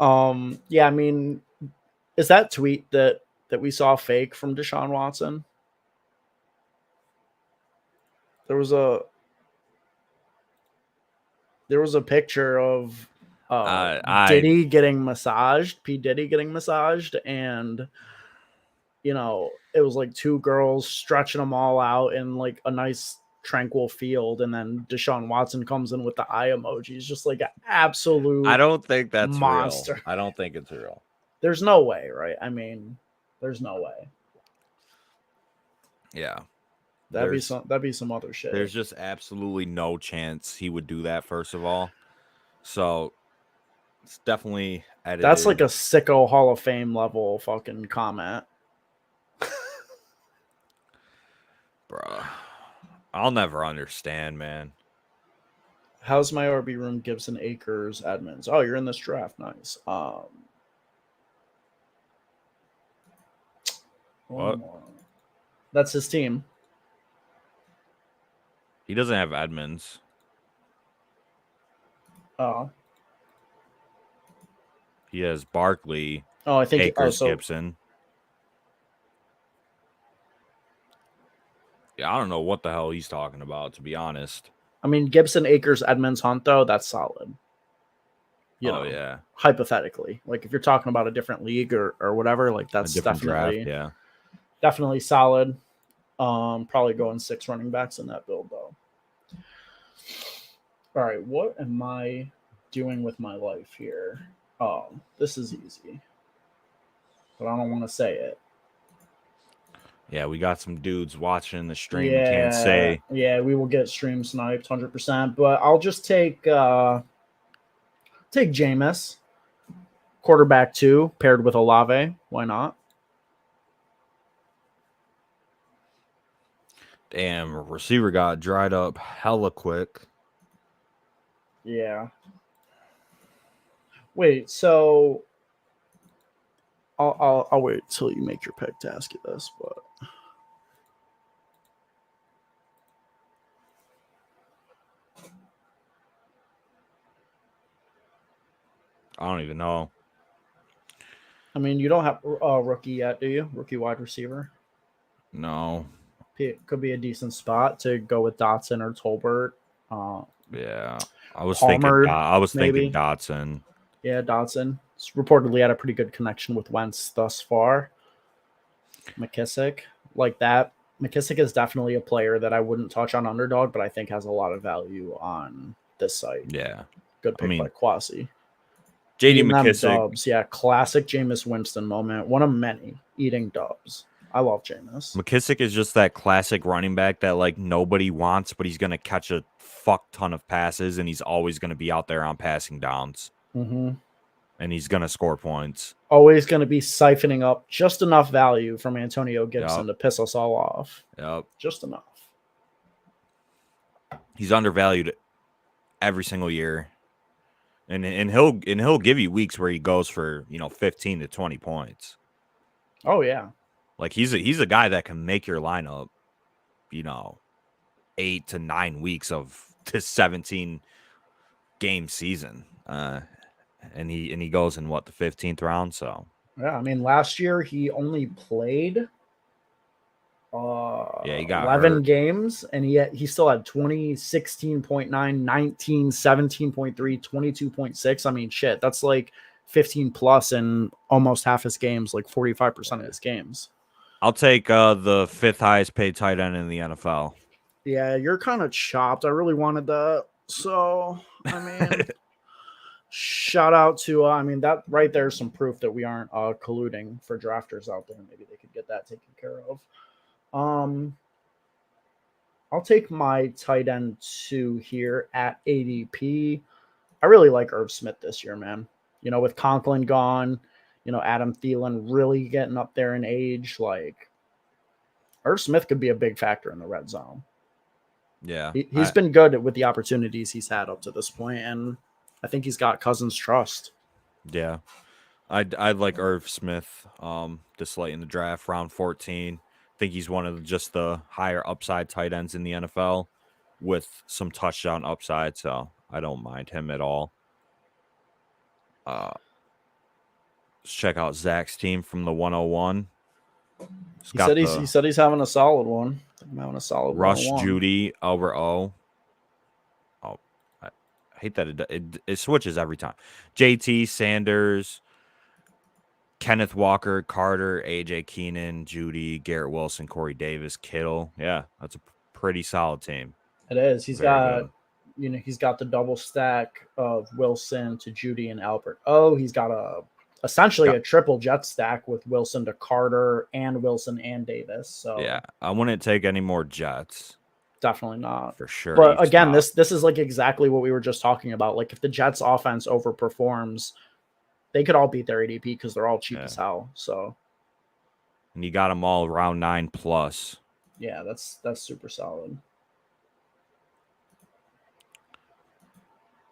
A: Yeah, I mean, is that tweet that we saw fake from Deshaun Watson? There was a picture of Diddy getting massaged, P. Diddy getting massaged, and it was like two girls stretching them all out in like a nice tranquil field, and then Deshaun Watson comes in with the eye emojis, just like an absolute
B: I don't think that's
A: monster.
B: Real. I don't think it's real.
A: There's no way, right? I mean, there's no way.
B: Yeah.
A: That'd be some other shit.
B: There's just absolutely no chance he would do that, first of all. So it's definitely edited.
A: That's like a sicko Hall of Fame level fucking comment.
B: Bruh. I'll never understand, man.
A: How's my RB room? Gibson, Akers, Edmonds. Oh, you're in this draft. Nice.
B: What?
A: That's his team.
B: He doesn't have Edmonds.
A: Oh.
B: He has Barkley.
A: Oh, I think
B: Akers, Gibson. Yeah, I don't know what the hell he's talking about, to be honest.
A: I mean, Gibson, Akers, Edmonds, Hunt, though, that's solid.
B: Yeah.
A: Hypothetically. Like, if you're talking about a different league or whatever, like, that's definitely,
B: draft,
A: definitely solid. Probably going 6 running backs in that build, though. All right, what am I doing with my life here? Oh, this is easy. But I don't want to say it.
B: Yeah, we got some dudes watching the stream. Yeah, can't say.
A: Yeah, we will get stream sniped 100%. But I'll just take Jameis, quarterback 2, paired with Olave. Why not?
B: Damn, receiver got dried up hella quick.
A: Yeah. Wait, so I'll wait till you make your pick to ask you this, but
B: I don't even know.
A: I mean, you don't have a rookie yet, do you? Rookie wide receiver?
B: No.
A: It could be a decent spot to go with Dotson or Tolbert.
B: Yeah, I was
A: Palmer,
B: thinking Dotson.
A: Yeah, Dotson. It's reportedly had a pretty good connection with Wentz thus far. McKissick, like that. McKissick is definitely a player that I wouldn't touch on Underdog, but I think has a lot of value on this site.
B: Yeah.
A: Good pick by Kwasi.
B: JD McKissick.
A: Dubs. Yeah, classic Jameis Winston moment. One of many eating dubs. I love Jameis.
B: McKissick is just that classic running back that like nobody wants, but he's going to catch a fuck ton of passes, and he's always going to be out there on passing downs.
A: Mm-hmm.
B: And he's going to score points.
A: Always going to be siphoning up just enough value from Antonio Gibson to piss us all off.
B: Yep.
A: Just enough.
B: He's undervalued every single year. And he'll give you weeks where he goes for, 15 to 20 points.
A: Oh yeah.
B: Like he's a guy that can make your lineup, 8 to 9 weeks of this 17 game season. And he goes in the 15th round. So
A: yeah, I mean last year he only played
B: Yeah, he got
A: 11
B: hurt.
A: games, and he still had 20, 16.9, 19, 17.3, 22.6. I mean, shit, that's like 15 plus in almost half his games, like 45% of his games.
B: I'll take the 5th highest paid tight end in the NFL.
A: Yeah, you're kind of chopped. I really wanted that. So, I mean, shout out to, I mean, that right there is some proof that we aren't colluding for drafters out there. Maybe they could get that taken care of. I'll take my tight end 2 here at ADP. I really like Irv Smith this year, man. You know, with Conklin gone, you know, Adam Thielen really getting up there in age, like Irv Smith could be a big factor in the red zone.
B: Yeah.
A: He's been good with the opportunities he's had up to this point, and I think he's got Cousins' trust.
B: Yeah. I'd like Irv Smith this late in the draft, round 14. I think he's one of just the higher upside tight ends in the NFL with some touchdown upside, so I don't mind him at all. Let's check out Zach's team from the 101.
A: He said he's having a solid one. I'm having a solid
B: Rush,
A: 101.
B: Judy, Albert O. Oh, I hate that it switches every time. JT, Sanders, Kenneth Walker, Carter, AJ Keenan, Judy, Garrett Wilson, Corey Davis, Kittle. Yeah, that's a pretty solid team.
A: It is. He's
B: Very
A: got
B: good.
A: You know, he's got the double stack of Wilson to Judy and Albert. Oh, he's got essentially a triple jet stack with Wilson to Carter and Wilson and Davis. So
B: yeah, I wouldn't take any more Jets.
A: Definitely not
B: For sure.
A: But again, this is like exactly what we were just talking about. Like if the Jets offense overperforms, they could all beat their ADP because they're all cheap as hell. So,
B: and you got them all round 9 plus.
A: Yeah, that's super solid.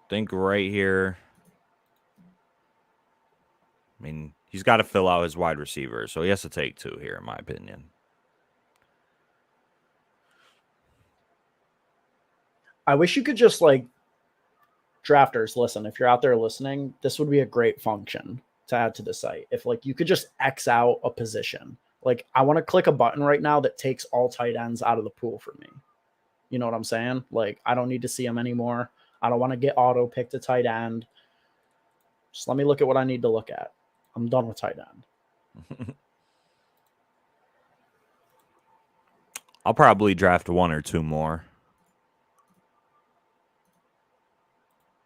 B: Think right here. I mean, he's got to fill out his wide receiver, so he has to take 2 here, in my opinion.
A: I wish you could just like drafters, listen, if you're out there listening, this would be a great function to add to the site. If like you could just X out a position. Like I want to click a button right now that takes all tight ends out of the pool for me. You know what I'm saying? Like I don't need to see them anymore. I don't want to get auto picked a tight end. Just let me look at what I need to look at. I'm done with tight end.
B: I'll probably draft 1 or 2 more.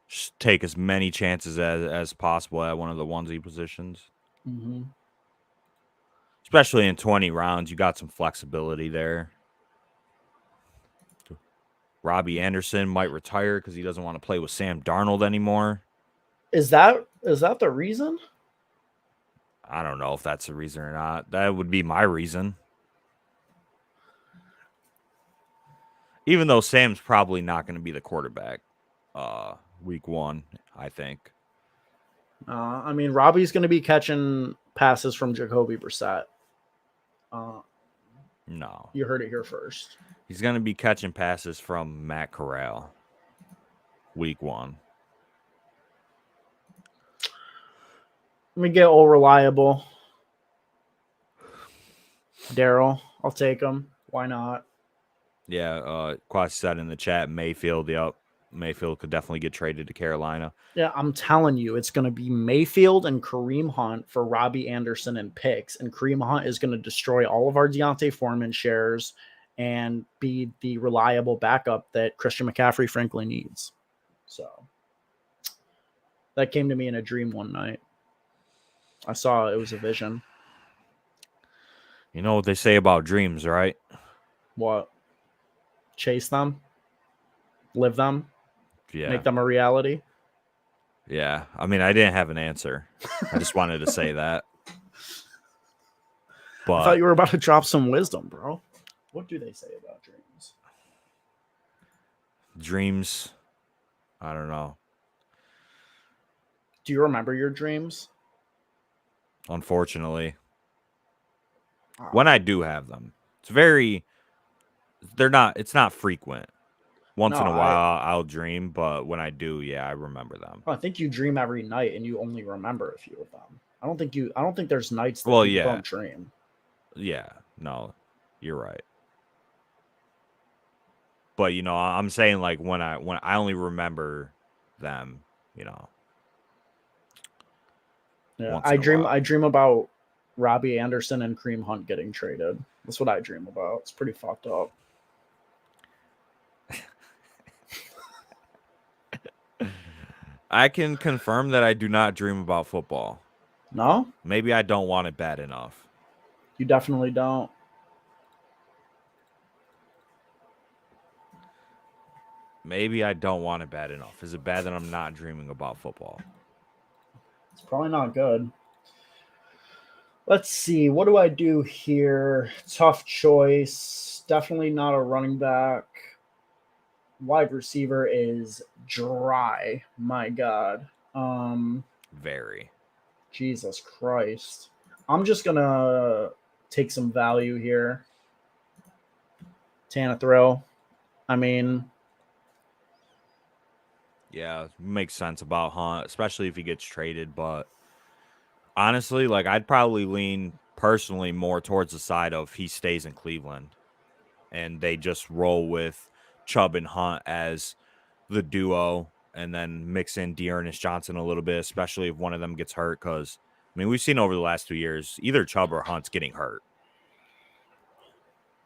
B: Just take as many chances as possible at one of the onesie positions.
A: Mm-hmm.
B: Especially in 20 rounds, you got some flexibility there. Robbie Anderson might retire because he doesn't want to play with Sam Darnold anymore.
A: Is that the reason?
B: I don't know if that's the reason or not. That would be my reason. Even though Sam's probably not going to be the quarterback week 1, I think.
A: I mean, Robbie's going to be catching passes from Jacoby Brissett.
B: No.
A: You heard it here first.
B: He's going to be catching passes from Matt Corral week 1.
A: Let me get all reliable. Daryl, I'll take him. Why not?
B: Yeah, Quas said in the chat, Mayfield. Yep, Mayfield could definitely get traded to Carolina.
A: Yeah, I'm telling you, it's going to be Mayfield and Kareem Hunt for Robbie Anderson and picks, and Kareem Hunt is going to destroy all of our Deontay Foreman shares and be the reliable backup that Christian McCaffrey frankly needs. So that came to me in a dream one night. I saw it was a vision.
B: You know what they say about dreams, right?
A: What? Chase them? Live them?
B: Yeah.
A: Make them a reality?
B: Yeah. I mean, I didn't have an answer. I just wanted to say that. But
A: I thought you were about to drop some wisdom, bro. What do they say about dreams?
B: Dreams, I don't know.
A: Do you remember your dreams?
B: Unfortunately. When I do have them. It's not frequent. Once in a while I'll dream, but when I do, yeah, I remember them.
A: I think you dream every night and you only remember a few of them. I don't think there's nights that you don't dream.
B: Yeah, no. You're right. But I'm saying like when I only remember them,
A: Yeah,
B: once in a while.
A: I dream about Robbie Anderson and Kareem Hunt getting traded. That's what I dream about. It's pretty fucked up.
B: I can confirm that I do not dream about football.
A: No,
B: Maybe I don't want it bad enough.
A: you definitely don't.
B: Maybe I don't want it bad enough. Is it bad that I'm not dreaming about football?
A: It's probably not good. Let's see. What do I do here? Tough choice. Definitely not a running back. Wide receiver is dry. My God.
B: Very.
A: Jesus Christ. I'm just gonna take some value here. Thrill. I mean,
B: Yeah, makes sense about Hunt, especially if he gets traded. But honestly, like I'd probably lean personally more towards the side of he stays in Cleveland and they just roll with Chubb and Hunt as the duo and then mix in Dearness Johnson a little bit, especially if one of them gets hurt. Because, we've seen over the last 2 years, either Chubb or Hunt's getting hurt.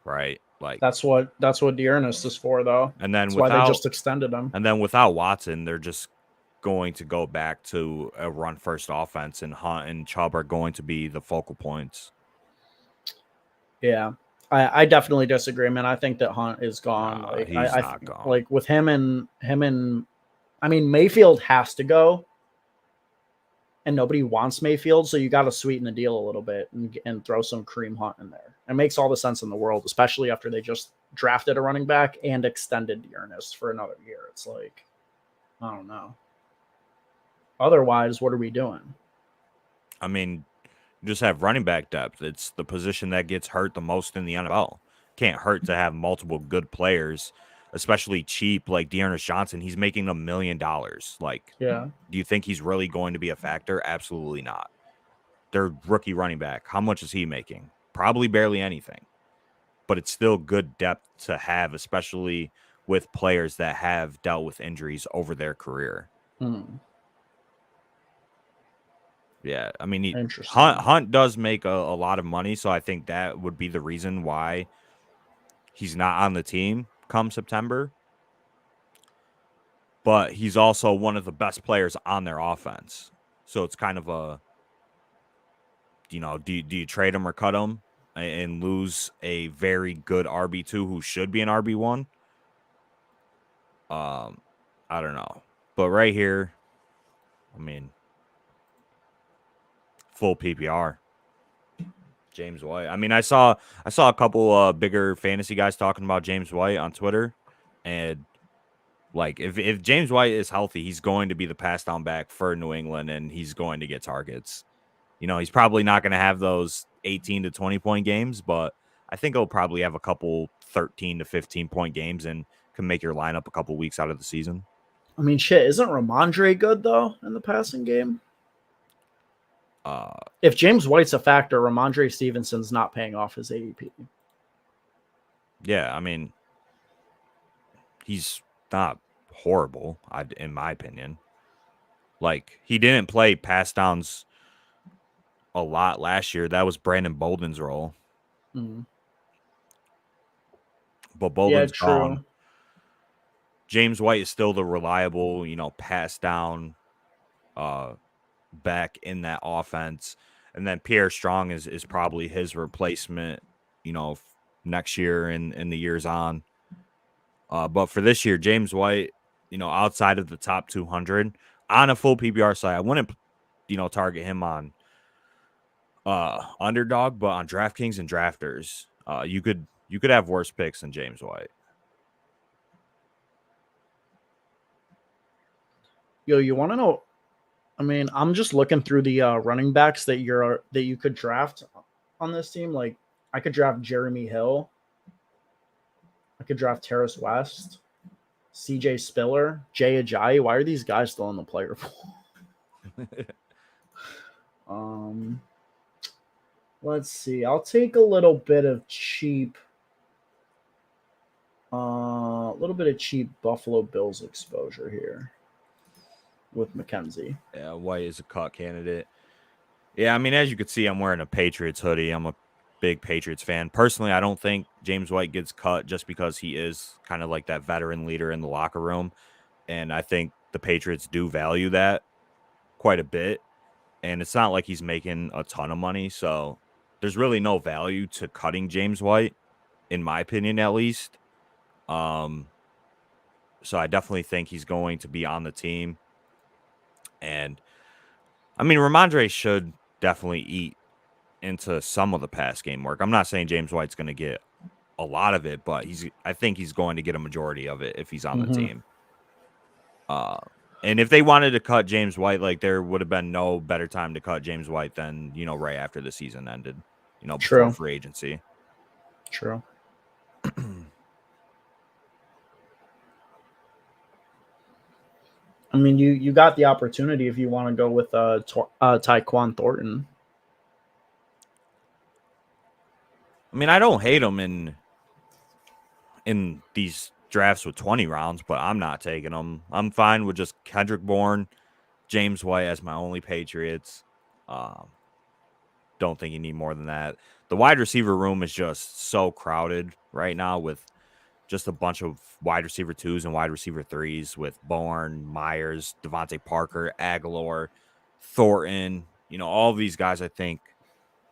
B: Right? Like
A: that's what Dearness is for, though.
B: and then
A: That's why they just extended him.
B: without Watson, they're just going to go back to a run first offense, and Hunt and Chubb are going to be the focal points.
A: Yeah. I definitely disagree, man. I think that Hunt is gone. Like
B: he's not gone.
A: Like with him and I mean, Mayfield has to go, and nobody wants Mayfield, so you got to sweeten the deal a little bit and throw some Kareem Hunt in there. It makes all the sense in the world, especially after they just drafted a running back and extended Dearness for another year. It's like, I don't know. Otherwise, what are we doing?
B: I mean, just have running back depth. It's the position that gets hurt the most in the NFL. Can't hurt to have multiple good players, especially cheap like Dearness Johnson. He's making $1 million. Like,
A: Yeah.
B: do you think he's really going to be a factor? Absolutely not. Their rookie running back, how much is he making? Probably barely anything. But it's still good depth to have, especially with players that have dealt with injuries over their career. Yeah, I mean, Hunt does make a lot of money, so I think that would be the reason why he's not on the team come September. But he's also one of the best players on their offense. So it's kind of a, do you trade him or cut him and lose a very good RB2 who should be an RB1? I don't know. But right here, I mean, full PPR. James White. I mean, I saw a couple bigger fantasy guys talking about James White on Twitter, and like if James White is healthy, he's going to be the pass down back for New England, and he's going to get targets. He's probably not going to have those 18 to 20 point games, but I think he'll probably have a couple 13 to 15 point games and can make your lineup a couple weeks out of the season.
A: I mean, shit, isn't Ramondre good though in the passing game? If James White's a factor, Ramondre Stevenson's not paying off his ADP.
B: Yeah, I mean, he's not horrible, in my opinion. Like, he didn't play pass downs a lot last year. That was Brandon Bolden's role. But Bolden's gone. James White is still the reliable, pass down back in that offense. And then Pierre Strong is probably his replacement, next year and the years on. But for this year, James White, outside of the top 200 on a full PPR side, I wouldn't, target him on underdog, but on DraftKings and drafters, you could have worse picks than James White.
A: Yo, you want to know? I mean, I'm just looking through the running backs that you could draft on this team. Like, I could draft Jeremy Hill. I could draft Terrace West, CJ Spiller, Jay Ajayi. Why are these guys still in the player pool? Let's see. I'll take a little bit of cheap. A little bit of cheap Buffalo Bills exposure here with McKenzie.
B: Yeah, White is a cut candidate. Yeah, I mean, as you can see, I'm wearing a Patriots hoodie. I'm a big Patriots fan. Personally, I don't think James White gets cut just because he is kind of like that veteran leader in the locker room. And I think the Patriots do value that quite a bit. And it's not like he's making a ton of money. So there's really no value to cutting James White, in my opinion, at least. So I definitely think he's going to be on the team. And I mean, Ramondre should definitely eat into some of the pass game work. I'm not saying James White's going to get a lot of it, but I think he's going to get a majority of it if he's on the team. And if they wanted to cut James White, like there would have been no better time to cut James White than, right after the season ended, before free agency.
A: True. I mean, you got the opportunity if you want to go with Tyquan Thornton.
B: I mean, I don't hate him in these drafts with 20 rounds, but I'm not taking them. I'm fine with just Kendrick Bourne, James White as my only Patriots. Don't think you need more than that. The wide receiver room is just so crowded right now with just a bunch of wide receiver 2s and wide receiver 3s with Bourne, Myers, Devontae Parker, Aguilar, Thornton. All of these guys I think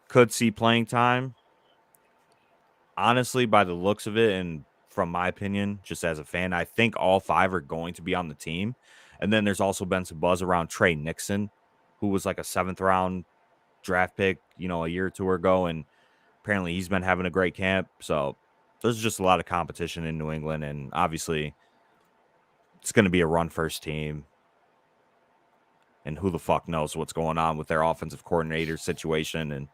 B: could see playing time. Honestly, by the looks of it, and from my opinion, just as a fan, I think all 5 are going to be on the team. And then there's also been some buzz around Trey Nixon, who was like a 7th round draft pick, a year or 2 ago. And apparently he's been having a great camp. So there's just a lot of competition in New England. And obviously it's going to be a run first team. And who the fuck knows what's going on with their offensive coordinator situation, and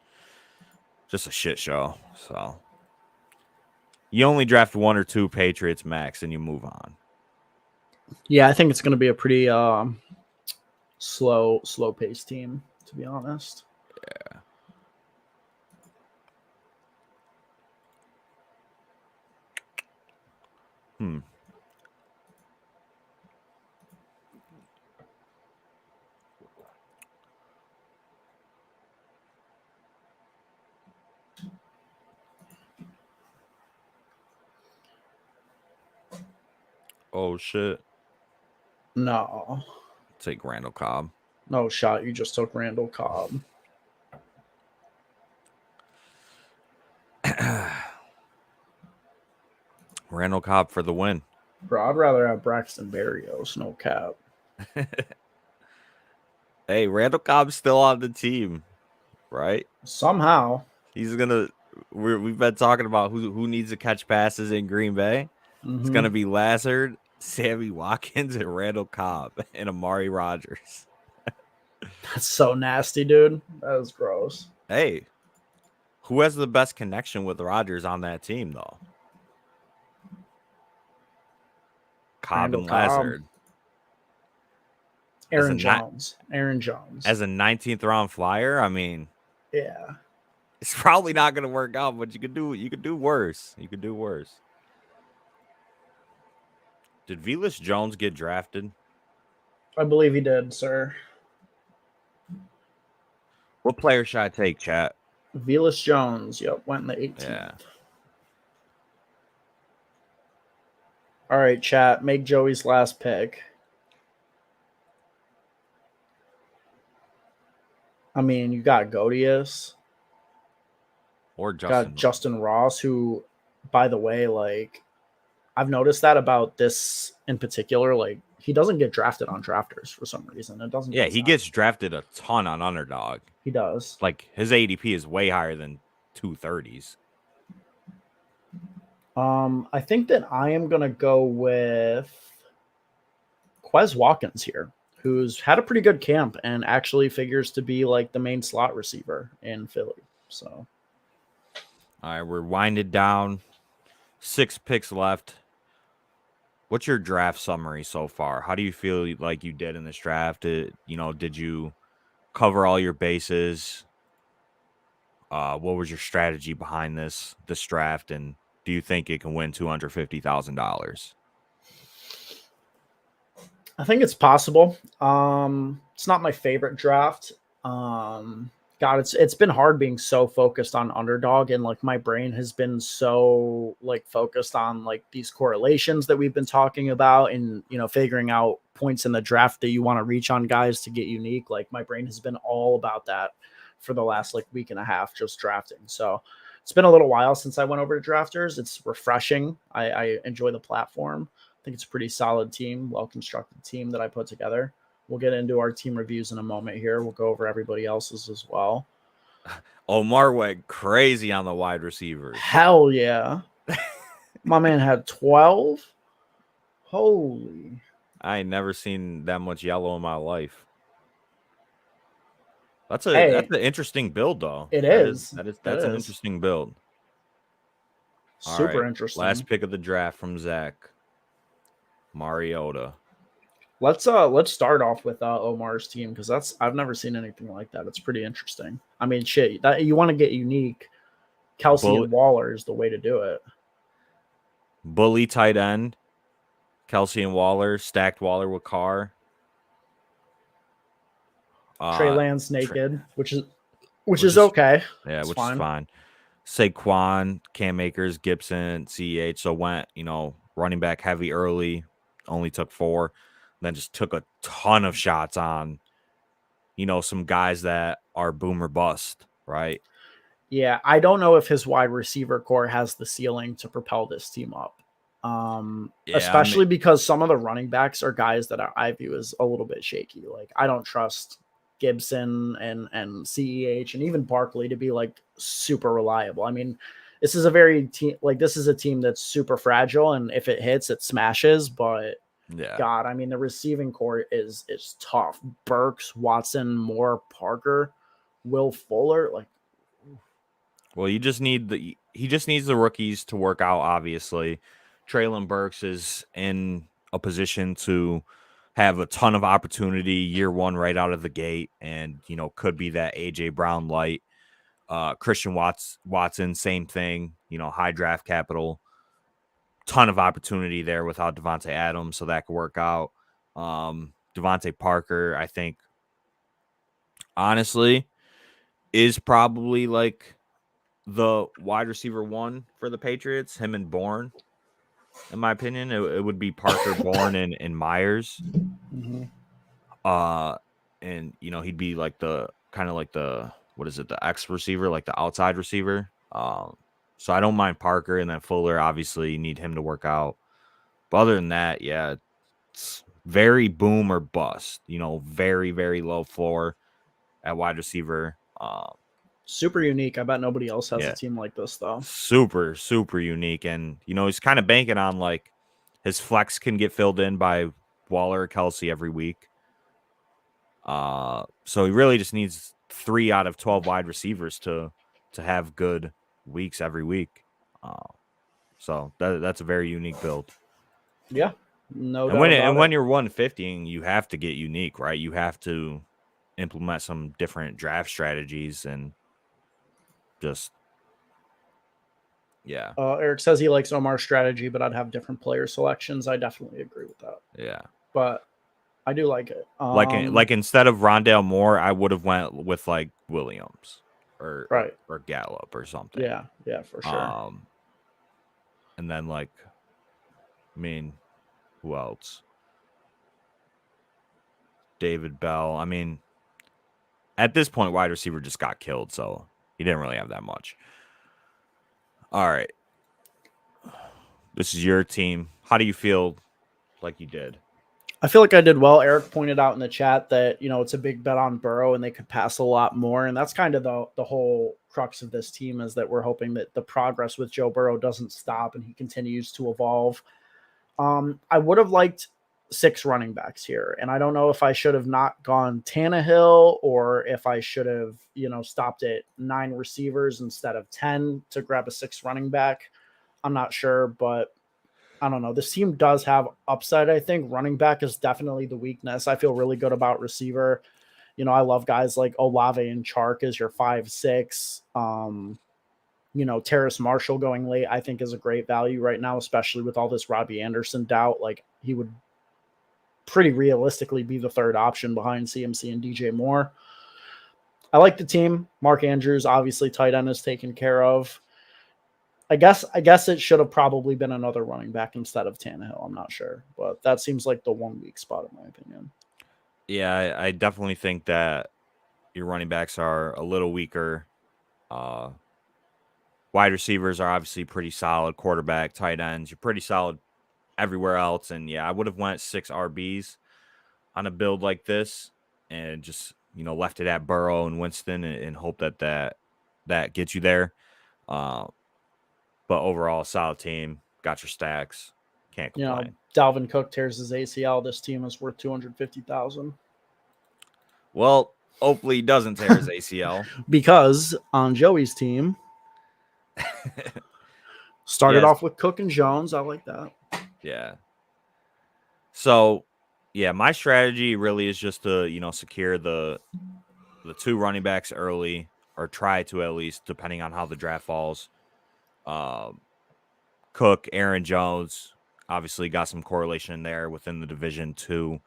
B: just a shit show. So you only draft 1 or 2 Patriots max and you move on.
A: Yeah, I think it's going to be a pretty slow paced team, to be honest.
B: Yeah. Oh, shit.
A: No.
B: Take Randall Cobb.
A: No shot. You just took Randall Cobb.
B: Randall Cobb for the win.
A: Bro, I'd rather have Braxton Berrios. No cap.
B: Hey, Randall Cobb's still on the team, right?
A: Somehow.
B: He's going to... We've been talking about who needs to catch passes in Green Bay. Mm-hmm. It's going to be Lazard, Sammy Watkins, and Randall Cobb, and Amari Rodgers.
A: That's so nasty, dude. That was gross.
B: Hey, who has the best connection with Rodgers on that team, though? Cobb and Lazard.
A: Aaron Jones. Aaron Jones.
B: As a 19th round flyer, I mean,
A: yeah.
B: It's probably not going to work out, but you could do worse. You could do worse. Did Velus Jones get drafted?
A: I believe he did, sir.
B: What player should I take, chat?
A: Velus Jones. Yep, went in the 18th.
B: Yeah.
A: All right, chat. Make Joey's last pick. I mean, you got Godius.
B: Or Justin.
A: Got Justin Ross, who, by the way, like, I've noticed that about this in particular. Like, he doesn't get drafted on drafters for some reason. It doesn't.
B: Yeah, he gets drafted a ton on Underdog.
A: He does.
B: Like, his ADP is way higher than 230s.
A: I think that I am gonna go with Quez Watkins here, who's had a pretty good camp and actually figures to be like the main slot receiver in Philly. So,
B: all right, we're winded down. 6 picks left. What's your draft summary so far? How do you feel like you did in this draft? Did you cover all your bases? What was your strategy behind this draft, and do you think it can win $250,000?
A: I think it's possible. It's not my favorite draft. God, it's been hard being so focused on underdog, and like my brain has been so like focused on like these correlations that we've been talking about, and figuring out points in the draft that you want to reach on guys to get unique. Like my brain has been all about that for the last like week and a half, just drafting. So it's been a little while since I went over to drafters. It's refreshing. I enjoy the platform. I think it's a pretty solid team, well constructed team that I put together. We'll get into our team reviews in a moment here. We'll go over everybody else's as well.
B: Omar went crazy on the wide receivers.
A: Hell yeah. My man had 12. Holy.
B: I ain't never seen that much yellow in my life. That's an interesting build, though.
A: That's
B: an interesting build.
A: Super interesting.
B: Last pick of the draft from Zach. Mariota.
A: Let's start off with Omar's team, because I've never seen anything like that. It's pretty interesting. I mean, shit, that you want to get unique. Kelsey and Waller is the way to do it.
B: Bully tight end. Kelsey and Waller, stacked Waller with Carr.
A: Trey Lance naked, which is okay.
B: Yeah, which is fine. Saquon, Cam Akers, Gibson, CEH. So went, running back heavy early, only took 4, then just took a ton of shots on, some guys that are boom or bust, right?
A: Yeah, I don't know if his wide receiver core has the ceiling to propel this team up. Especially because some of the running backs are guys that I view as a little bit shaky. Like I don't trust Gibson and CEH and even Barkley to be like super reliable. I mean, this is a team that's super fragile, and if it hits, it smashes. But
B: yeah,
A: God, I mean, the receiving core is tough. Burks, Watson, Moore, Parker, Will Fuller, like.
B: Well, he just needs the rookies to work out. Obviously, Treylon Burks is in a position to have a ton of opportunity year one right out of the gate, and could be that AJ Brown light. Christian Watson, same thing. High draft capital, ton of opportunity there without Devontae Adams, so that could work out. Devontae Parker, I think, honestly, is probably like the wide receiver 1 for the Patriots. Him and Bourne, in my opinion, it would be Parker, Bourne, and Myers.
A: Mm-hmm.
B: And he'd be like the kind of like the X receiver, like the outside receiver. So I don't mind Parker, and then Fuller, obviously you need him to work out. But other than that, yeah, it's very boom or bust. Very, very low floor at wide receiver.
A: Super unique. I bet nobody else has a team like this, though.
B: Super, super unique. And, he's kind of banking on, like, his flex can get filled in by Waller or Kelsey every week. So he really just needs 3 out of 12 wide receivers to have good weeks every week. So that's a very unique build.
A: Yeah, no
B: and
A: doubt about
B: when
A: it.
B: you're 150, you have to get unique, right? You have to implement some different draft strategies and just yeah.
A: Eric says he likes Omar's strategy, but I'd have different player selections. I definitely agree with that.
B: Yeah,
A: but I do like it.
B: Like instead of Rondale Moore, I would have went with like Williams or Gallup or something.
A: Yeah, for sure.
B: And then like, I mean, who else? David Bell. I mean, at this point, wide receiver just got killed, so he didn't really have that much. All right. This is your team. How do you feel like you did?
A: I feel like I did well. Eric pointed out in the chat that, it's a big bet on Burrow and they could pass a lot more. And that's kind of the whole crux of this team, is that we're hoping that the progress with Joe Burrow doesn't stop and he continues to evolve. I would have liked 6 running backs here. And I don't know if I should have not gone Tannehill or if I should have, stopped at 9 receivers instead of 10 to grab a 6th running back. I'm not sure, but I don't know. This team does have upside, I think. Running back is definitely the weakness. I feel really good about receiver. I love guys like Olave and Chark as your 5-6. Terrace Marshall going late, I think, is a great value right now, especially with all this Robbie Anderson doubt. Like, he would pretty realistically be the third option behind CMC and DJ Moore. I like the team. Mark Andrews, obviously, tight end is taken care of. I guess it should have probably been another running back instead of Tannehill. I'm not sure, but that seems like the one weak spot in my opinion.
B: Yeah, I definitely think that your running backs are a little weaker. Wide receivers are obviously pretty solid. Quarterback, tight ends, you're pretty solid everywhere else. And yeah, I would have went 6 RBs on a build like this and just left it at Burrow and Winston and hope that gets you there. But overall, solid team. Got your stacks. Can't complain.
A: Dalvin Cook tears his ACL. This team is worth $250,000.
B: Well, hopefully he doesn't tear his ACL.
A: Because on Joey's team, started off with Cook and Jones. I like that.
B: Yeah. So, yeah, my strategy really is just to, secure the 2 running backs early, or try to at least, depending on how the draft falls. Cook, Aaron Jones, obviously got some correlation there within the division too.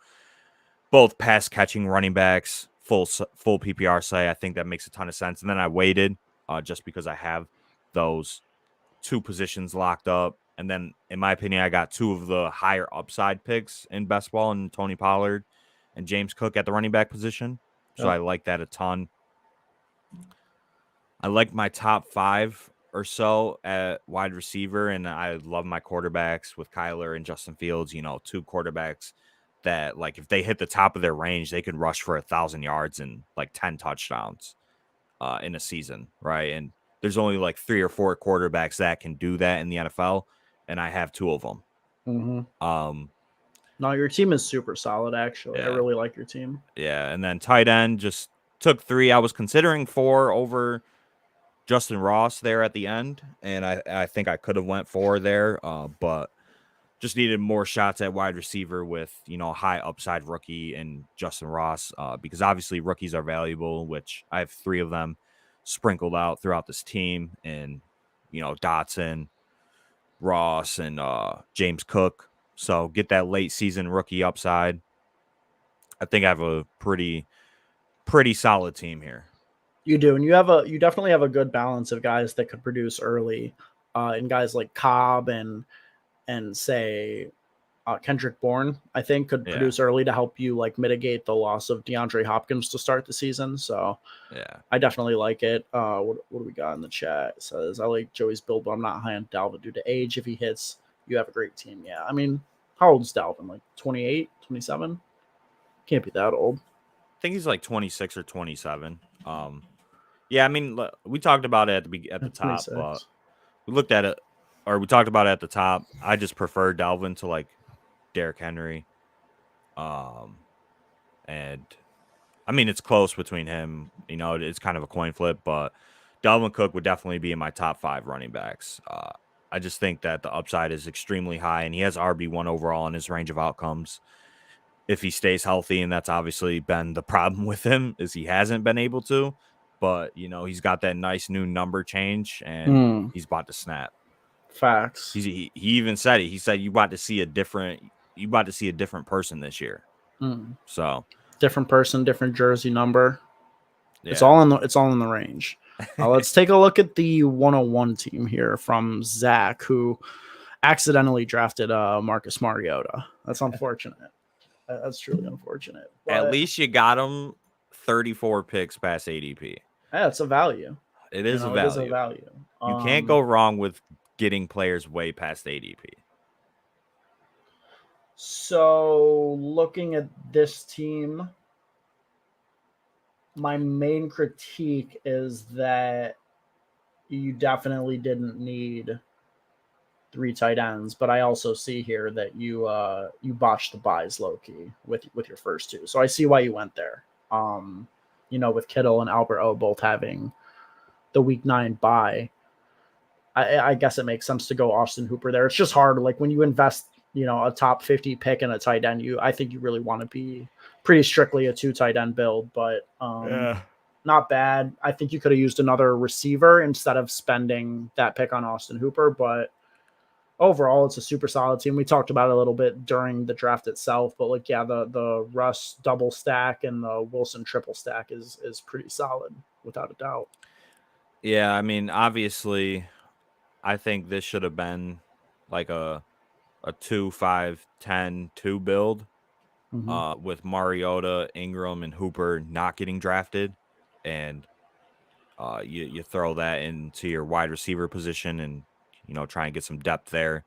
B: Both pass catching running backs, full PPR say. I think that makes a ton of sense. And then I waited just because I have those 2 positions locked up. And then, in my opinion, I got 2 of the higher upside picks in best ball, and Tony Pollard and James Cook at the running back position. So I like that a ton. I like my top 5 or so at wide receiver, and I love my quarterbacks with Kyler and Justin Fields. 2 quarterbacks that, like, if they hit the top of their range, they could rush for 1,000 yards and like 10 touchdowns in a season, right? And there's only like 3 or 4 quarterbacks that can do that in the NFL, and I have 2 of them.
A: Mm-hmm. No, your team is super solid, actually. Yeah. I really like your team.
B: Yeah, and then tight end, just took 3. I was considering 4 over Justin Ross there at the end, and I think I could have went 4 there, but just needed more shots at wide receiver with, high upside rookie and Justin Ross, because obviously rookies are valuable, which I have 3 of them sprinkled out throughout this team, and Dotson, Ross, and James Cook. So get that late season rookie upside. I think I have a pretty solid team here.
A: You do, and you definitely have a good balance of guys that could produce early, and guys like Cobb and say Kendrick Bourne, I think, could produce early to help you like mitigate the loss of DeAndre Hopkins to start the season. So
B: yeah,
A: I definitely like it. What do we got in the chat? It says, I like Joey's build, but I'm not high on Dalvin due to age. If he hits, you have a great team. Yeah, I mean, how old is Dalvin? Like 28, 27? Can't be that old.
B: I think he's like 26 or 27. Yeah, I mean, we talked about it at the top, 26. But we looked at it, or we talked about it at the top. I just prefer Dalvin to like Derrick Henry. And I mean, it's close between him. It's kind of a coin flip, but Dalvin Cook would definitely be in my top 5 running backs. I just think that the upside is extremely high, and he has RB1 overall in his range of outcomes if he stays healthy, and that's obviously been the problem with him, is he hasn't been able to. But he's got that nice new number change, and he's about to snap.
A: Facts.
B: He even said it. He said you about to see a different person this year. So
A: different person, different jersey number. Yeah. It's all in the range. Let's take a look at the 101 team here from Zach, who accidentally drafted Marcus Mariota. That's unfortunate. That's truly unfortunate.
B: But at least you got him 34 picks past ADP.
A: Yeah, it's a value.
B: It is a value.
A: It is a value.
B: You can't go wrong with getting players way past ADP.
A: So, looking at this team, my main critique is that you definitely didn't need 3 tight ends, but I also see here that you botched the buys low key with your first 2. So I see why you went there. With Kittle and Albert O both having the week 9 bye, I guess it makes sense to go Austin Hooper there. It's just hard. Like when you invest a top 50 pick and a tight end, I think you really want to be pretty strictly a 2 tight end build, but not bad. I think you could have used another receiver instead of spending that pick on Austin Hooper, but overall it's a super solid team. We talked about it a little bit during the draft itself, but the Russ double stack and the Wilson triple stack is pretty solid without a doubt.
B: Yeah, I mean, obviously, I think this should have been like a 2-5-10-2 build with Mariota, Ingram, and Hooper not getting drafted, and you throw that into your wide receiver position and try and get some depth there.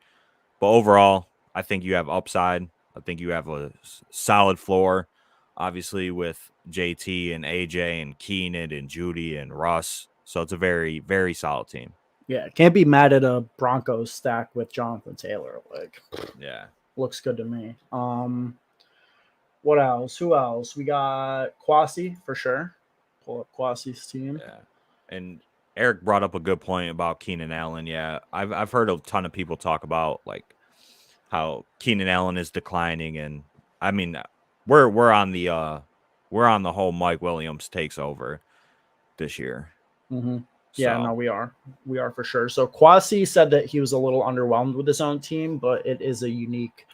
B: But overall, I think you have upside. I think you have a solid floor, obviously with JT and AJ and Keenan and Judy and Russ. So it's a very, very solid team.
A: Yeah, can't be mad at a Broncos stack with Jonathan Taylor. Like,
B: yeah,
A: looks good to me. What else? Who else? We got Kwasi for sure. Pull up Kwasi's team.
B: Yeah, and Eric brought up a good point about Keenan Allen. Yeah, I've heard a ton of people talk about like how Keenan Allen is declining, and I mean we're on the whole Mike Williams takes over this year.
A: Mm-hmm. Yeah, no, we are for sure. So Kwasi said that he was a little underwhelmed with his own team, but it is a unique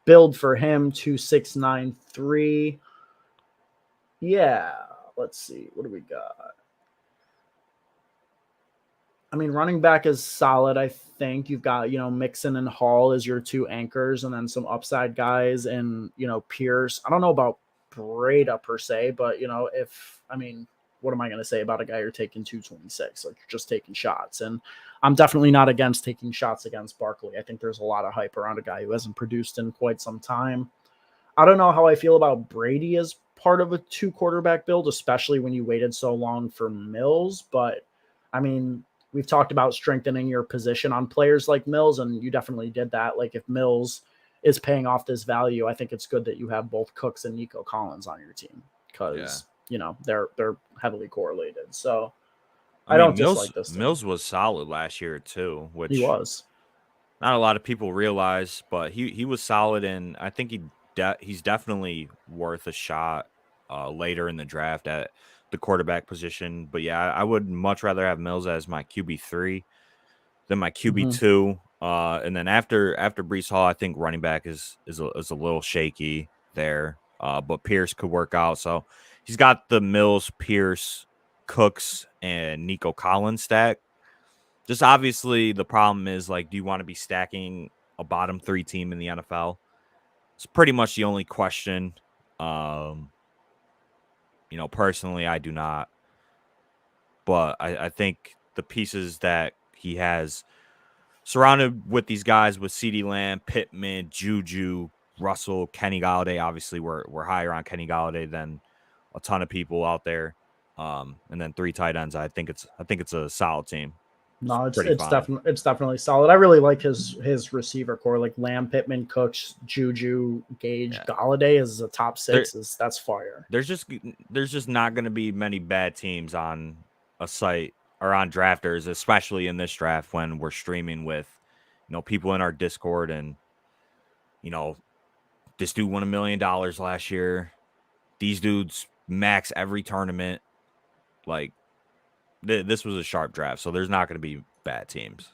A: build for him. 2-6-9-3. Yeah, let's see. What do we got? I mean, running back is solid. I think you've got, Mixon and Hall as your 2 anchors, and then some upside guys, and Pierce. I don't know about Breda per se, but what am I going to say about a guy you're taking 226? Like, you're just taking shots, and I'm definitely not against taking shots against Barkley. I think there's a lot of hype around a guy who hasn't produced in quite some time. I don't know how I feel about Brady as part of a 2 quarterback build, especially when you waited so long for Mills, but I mean, we've talked about strengthening your position on players like Mills, and you definitely did that. Like, if Mills is paying off this value, I think it's good that you have both Cooks and Nico Collins on your team because they're heavily correlated. So I don't dislike this thing.
B: Mills was solid last year too, which
A: he was.
B: Not a lot of people realize, but he was solid, and I think he's definitely worth a shot later in the draft at the quarterback position. But yeah, I would much rather have Mills as my QB3 than my QB2. And then after Breece Hall, I think running back is a little shaky there. But Pierce could work out. So he's got the Mills, Pierce, Cooks, and Nico Collins stack. Just obviously the problem is, like, do you want to be stacking a bottom 3 team in the NFL? It's pretty much the only question. Personally, I do not. But I think the pieces that he has surrounded with these guys with CeeDee Lamb, Pittman, Juju, Russell, Kenny Golladay. Obviously, we're higher on Kenny Golladay than a ton of people out there. And then 3 tight ends. I think it's a solid team.
A: No, it's definitely solid. I really like his receiver core, like Lamb, Pittman, Cooks, Juju, Gage, Golladay is a top 6. That's fire.
B: There's just not going to be many bad teams on a site or on drafters, especially in this draft when we're streaming with people in our Discord, and this dude won $1 million last year. These dudes max every tournament. Like, this was a sharp draft, so there's not going to be bad teams.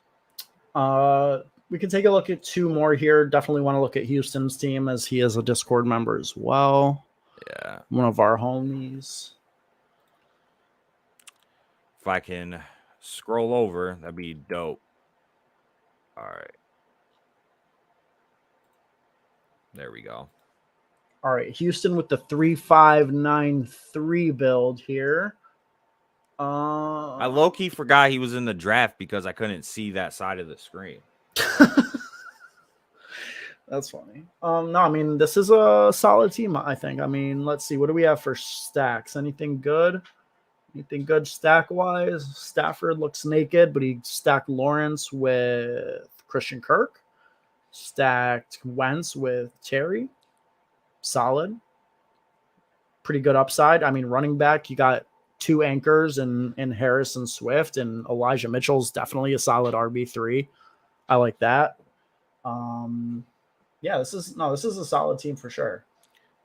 A: We can take a look at 2 more here. Definitely want to look at Houston's team, as he is a Discord member as well.
B: Yeah,
A: one of our homies.
B: If I can scroll over, that'd be dope. All right. There we go.
A: All right, Houston with the 3-5-9-3 build here.
B: I low-key forgot he was in the draft because I couldn't see that side of the screen.
A: That's funny. No, I mean, this is a solid team, I think. I mean, let's see. What do we have for stacks? Anything good? Anything good stack-wise? Stafford looks naked, but he stacked Lawrence with Christian Kirk. Stacked Wentz with Terry. Solid. Pretty good upside. I mean, running back, you got 2 anchors in Harris and Swift, and Elijah Mitchell's definitely a solid RB3. I like that. Yeah, this is a solid team for sure.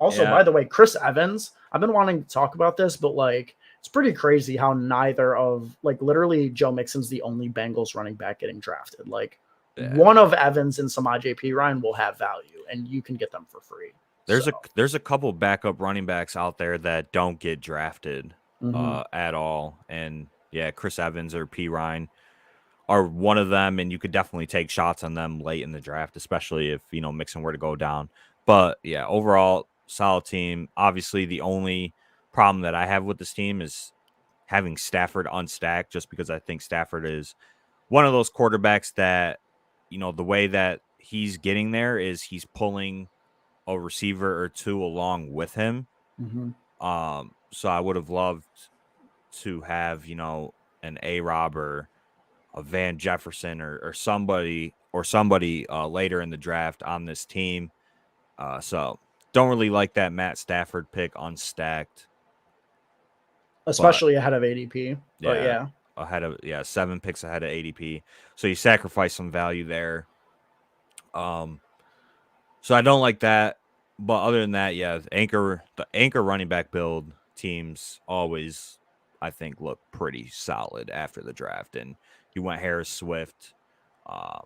A: Also,
B: Yeah,
A: by the way, Chris Evans, I've been wanting to talk about this, but like it's pretty crazy how neither of like literally Joe Mixon's the only Bengals running back getting drafted. Like
B: yeah.
A: one of Evans and Samaje Perine will have value, and you can get them for free.
B: There's a couple backup running backs out there that don't get drafted
A: Mhm.
B: at all, and yeah, Chris Evans or P Ryan are one of them, and you could definitely take shots on them late in the draft, especially if Mixon were to go down. But yeah, overall solid team. Obviously, the only problem that I have with this team is having Stafford unstacked, just because I think Stafford is one of those quarterbacks that the way that he's getting there is he's pulling a receiver or two along with him.
A: Mhm.
B: So I would have loved to have an A-Rob or a Van Jefferson or somebody later in the draft on this team. So don't really like that Matt Stafford pick unstacked, but
A: Especially ahead of ADP. But
B: yeah,
A: yeah.
B: 7 picks ahead of ADP. So you sacrifice some value there. So I don't like that. But other than that, yeah, the anchor running back build teams always, I think, look pretty solid after the draft. And you went Harris Swift, uh,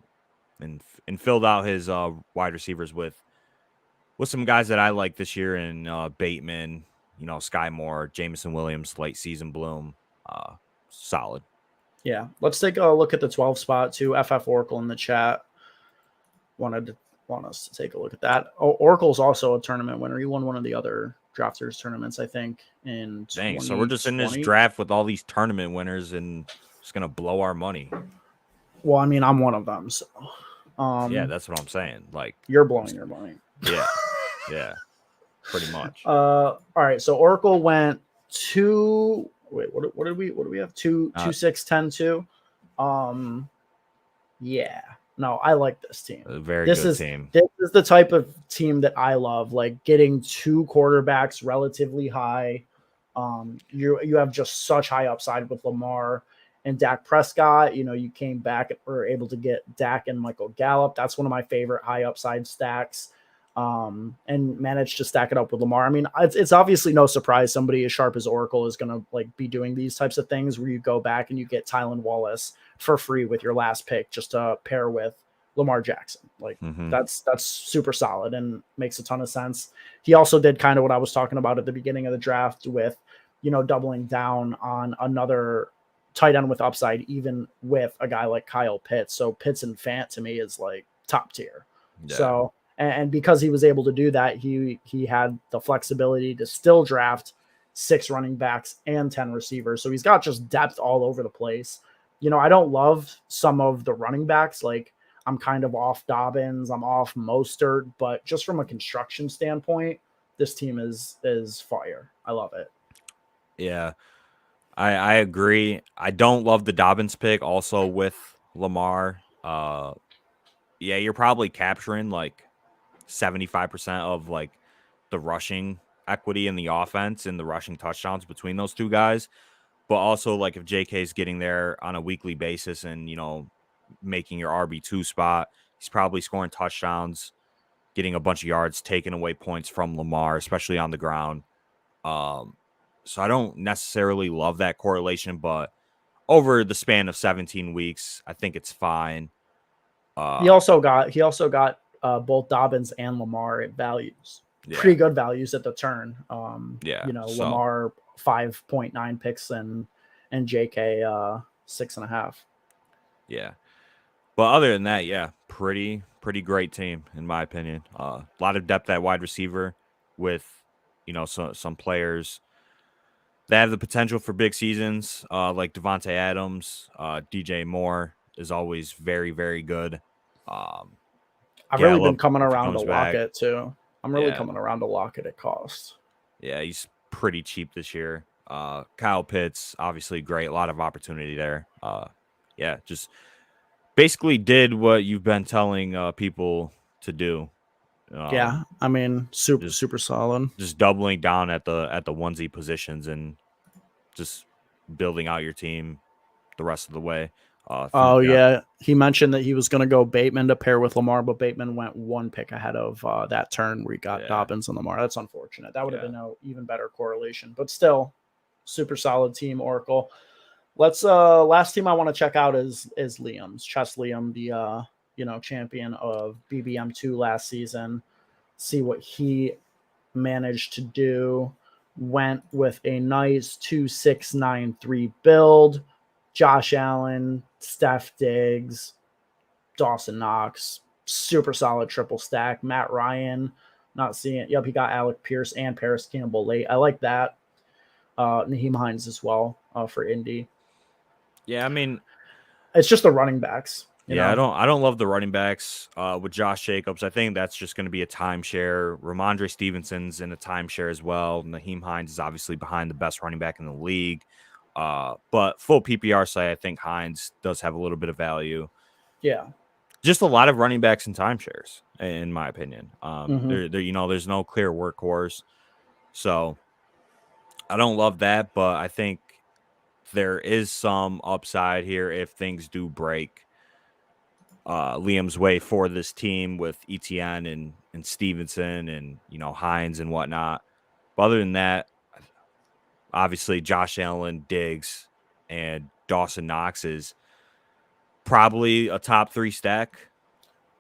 B: and filled out his wide receivers with some guys that I like this year in Bateman, Sky Moore, Jamison Williams, late season bloom, solid.
A: Yeah. Let's take a look at the 12 spot too. FF Oracle in the chat want us to take a look at that. Oh, Oracle's also a tournament winner. He won one of the other drafters tournaments, I think, in
B: Dang, so we're just in this
A: 2020.
B: draft with all these tournament winners and just gonna blow our money.
A: Well, I mean, I'm one of them, so
B: Yeah, that's what I'm saying. Like
A: you're blowing your money.
B: Yeah, yeah, pretty much.
A: All right, so Oracle went two. Wait, what did we have? Two 6 10 2. Yeah. No, I like this team.
B: A very
A: This
B: good
A: is
B: team.
A: this is the type of team that I love, like getting two quarterbacks relatively high. You have just such high upside with Lamar and Dak Prescott. You came back and were able to get Dak and Michael Gallup. That's one of my favorite high upside stacks. And managed to stack it up with Lamar. I mean, it's obviously no surprise somebody as sharp as Oracle is going to like be doing these types of things where you go back and you get Tylan Wallace for free with your last pick just to pair with Lamar Jackson. Like that's super solid and makes a ton of sense. He also did kind of what I was talking about at the beginning of the draft with, doubling down on another tight end with upside, even with a guy like Kyle Pitts. So Pitts and Fant to me is like top tier.
B: Yeah.
A: So, and because he was able to do that, he had the flexibility to still draft 6 running backs and 10 receivers. So he's got just depth all over the place. I don't love some of the running backs. Like I'm kind of off Dobbins, I'm off Mostert, but just from a construction standpoint, this team is fire. I love it.
B: Yeah, I agree. I don't love the Dobbins pick also with Lamar. Yeah, you're probably capturing like 75% of like the rushing equity in the offense and the rushing touchdowns between those two guys. But also, like, if JK's getting there on a weekly basis and, making your RB2 spot, he's probably scoring touchdowns, getting a bunch of yards, taking away points from Lamar, especially on the ground. So I don't necessarily love that correlation, but over the span of 17 weeks, I think it's fine.
A: He also got both Dobbins and Lamar at values.
B: Yeah.
A: Pretty good values at the turn.
B: So,
A: Lamar 5.9 picks and JK 6.5.
B: Yeah. But other than that, yeah, pretty great team in my opinion. A lot of depth at wide receiver with some players that have the potential for big seasons, like Devontae Adams, DJ Moore is always very, very good.
A: I've really been coming around to
B: back.
A: Lockett too. I'm really coming around to Lockett at cost.
B: Yeah, he's pretty cheap this year. Kyle Pitts, obviously great, a lot of opportunity there. Yeah, just basically did what you've been telling people to do.
A: Yeah, I mean, super solid.
B: Just doubling down at the onesie positions and just building out your team the rest of the way.
A: Oh, yeah. He mentioned that he was going to go Bateman to pair with Lamar, but Bateman went one pick ahead of that turn where he got Dobbins and Lamar. That's unfortunate. That would have been an even better correlation, but still super solid team, Oracle. Let's last team I want to check out is Liam's. Chess Liam, the champion of BBM2 last season. See what he managed to do. Went with a nice 2-6-9-3 build. Josh Allen, Steph Diggs, Dawson Knox, super solid triple stack. Matt Ryan, not seeing it. Yep, he got Alec Pierce and Paris Campbell late. I like that. Naheem Hines as well for Indy.
B: Yeah, I mean,
A: it's just the running backs. You know?
B: I don't love the running backs with Josh Jacobs. I think that's just going to be a timeshare. Ramondre Stevenson's in a timeshare as well. Naheem Hines is obviously behind the best running back in the league. But full PPR side, I think Hines does have a little bit of value.
A: Yeah.
B: Just a lot of running backs in timeshares, in my opinion. There's no clear workhorse. So I don't love that, but I think there is some upside here if things do break Liam's way for this team with Etienne and Stevenson and, Hines and whatnot. But other than that, obviously Josh Allen, Diggs, and Dawson Knox is probably a top 3 stack.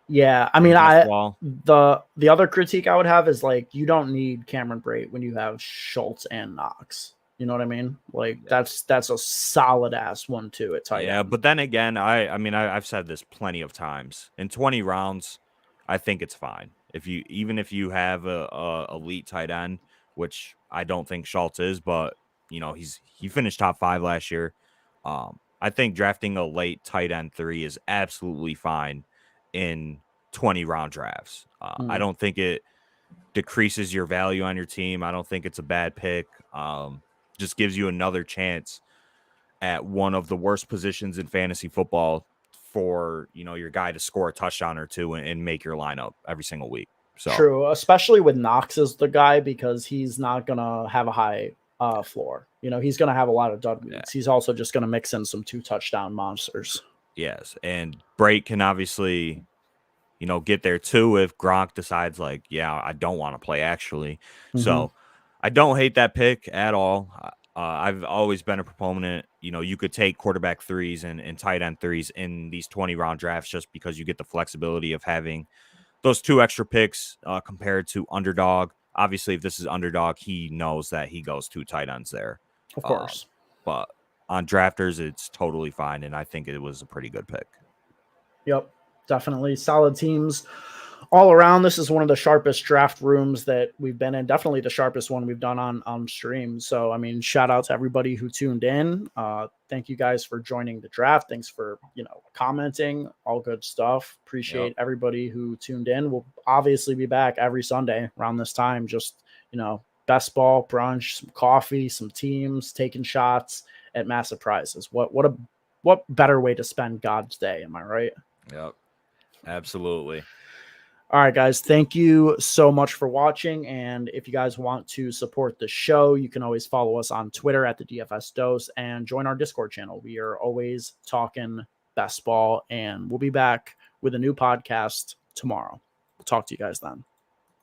A: Yeah, I mean, the other critique I would have is like you don't need Cameron Brate when you have Schultz and Knox. You know what I mean? Like that's a solid ass 1-2 at tight end.
B: But then again, I've said this plenty of times. In 20 rounds, I think it's fine. If you have a elite tight end, which I don't think Schultz is, but he finished top 5 last year. I think drafting a late tight end 3 is absolutely fine in 20 round drafts. I don't think it decreases your value on your team. I don't think it's a bad pick. Just gives you another chance at one of the worst positions in fantasy football for, your guy to score a touchdown or two and make your lineup every single week. So
A: true, especially with Knox as the guy, because he's not going to have a high floor. He's going to have a lot of dud weeks. He's also just going to mix in some 2 touchdown monsters.
B: Yes. And Brate can obviously, get there too if Gronk decides I don't want to play actually. So I don't hate that pick at all. I've always been a proponent. You could take quarterback 3s and tight end 3s in these 20 round drafts just because you get the flexibility of having those 2 extra picks compared to underdog. Obviously, if this is underdog, he knows that he goes 2 tight ends there.
A: Of course.
B: But on drafters, it's totally fine. And I think it was a pretty good pick.
A: Yep. Definitely solid teams all around. This is one of the sharpest draft rooms that we've been in. Definitely the sharpest one we've done on stream. So, I mean, shout out to everybody who tuned in. Thank you guys for joining the draft. Thanks for, commenting, all good stuff. Appreciate everybody who tuned in. We'll obviously be back every Sunday around this time. Just, best ball, brunch, some coffee, some teams, taking shots at massive prizes. What better way to spend God's day? Am I right?
B: Yep. Absolutely.
A: All right, guys. Thank you so much for watching. And if you guys want to support the show, you can always follow us on Twitter at the DFS Dose and join our Discord channel. We are always talking best ball, and we'll be back with a new podcast tomorrow. We'll talk to you guys then.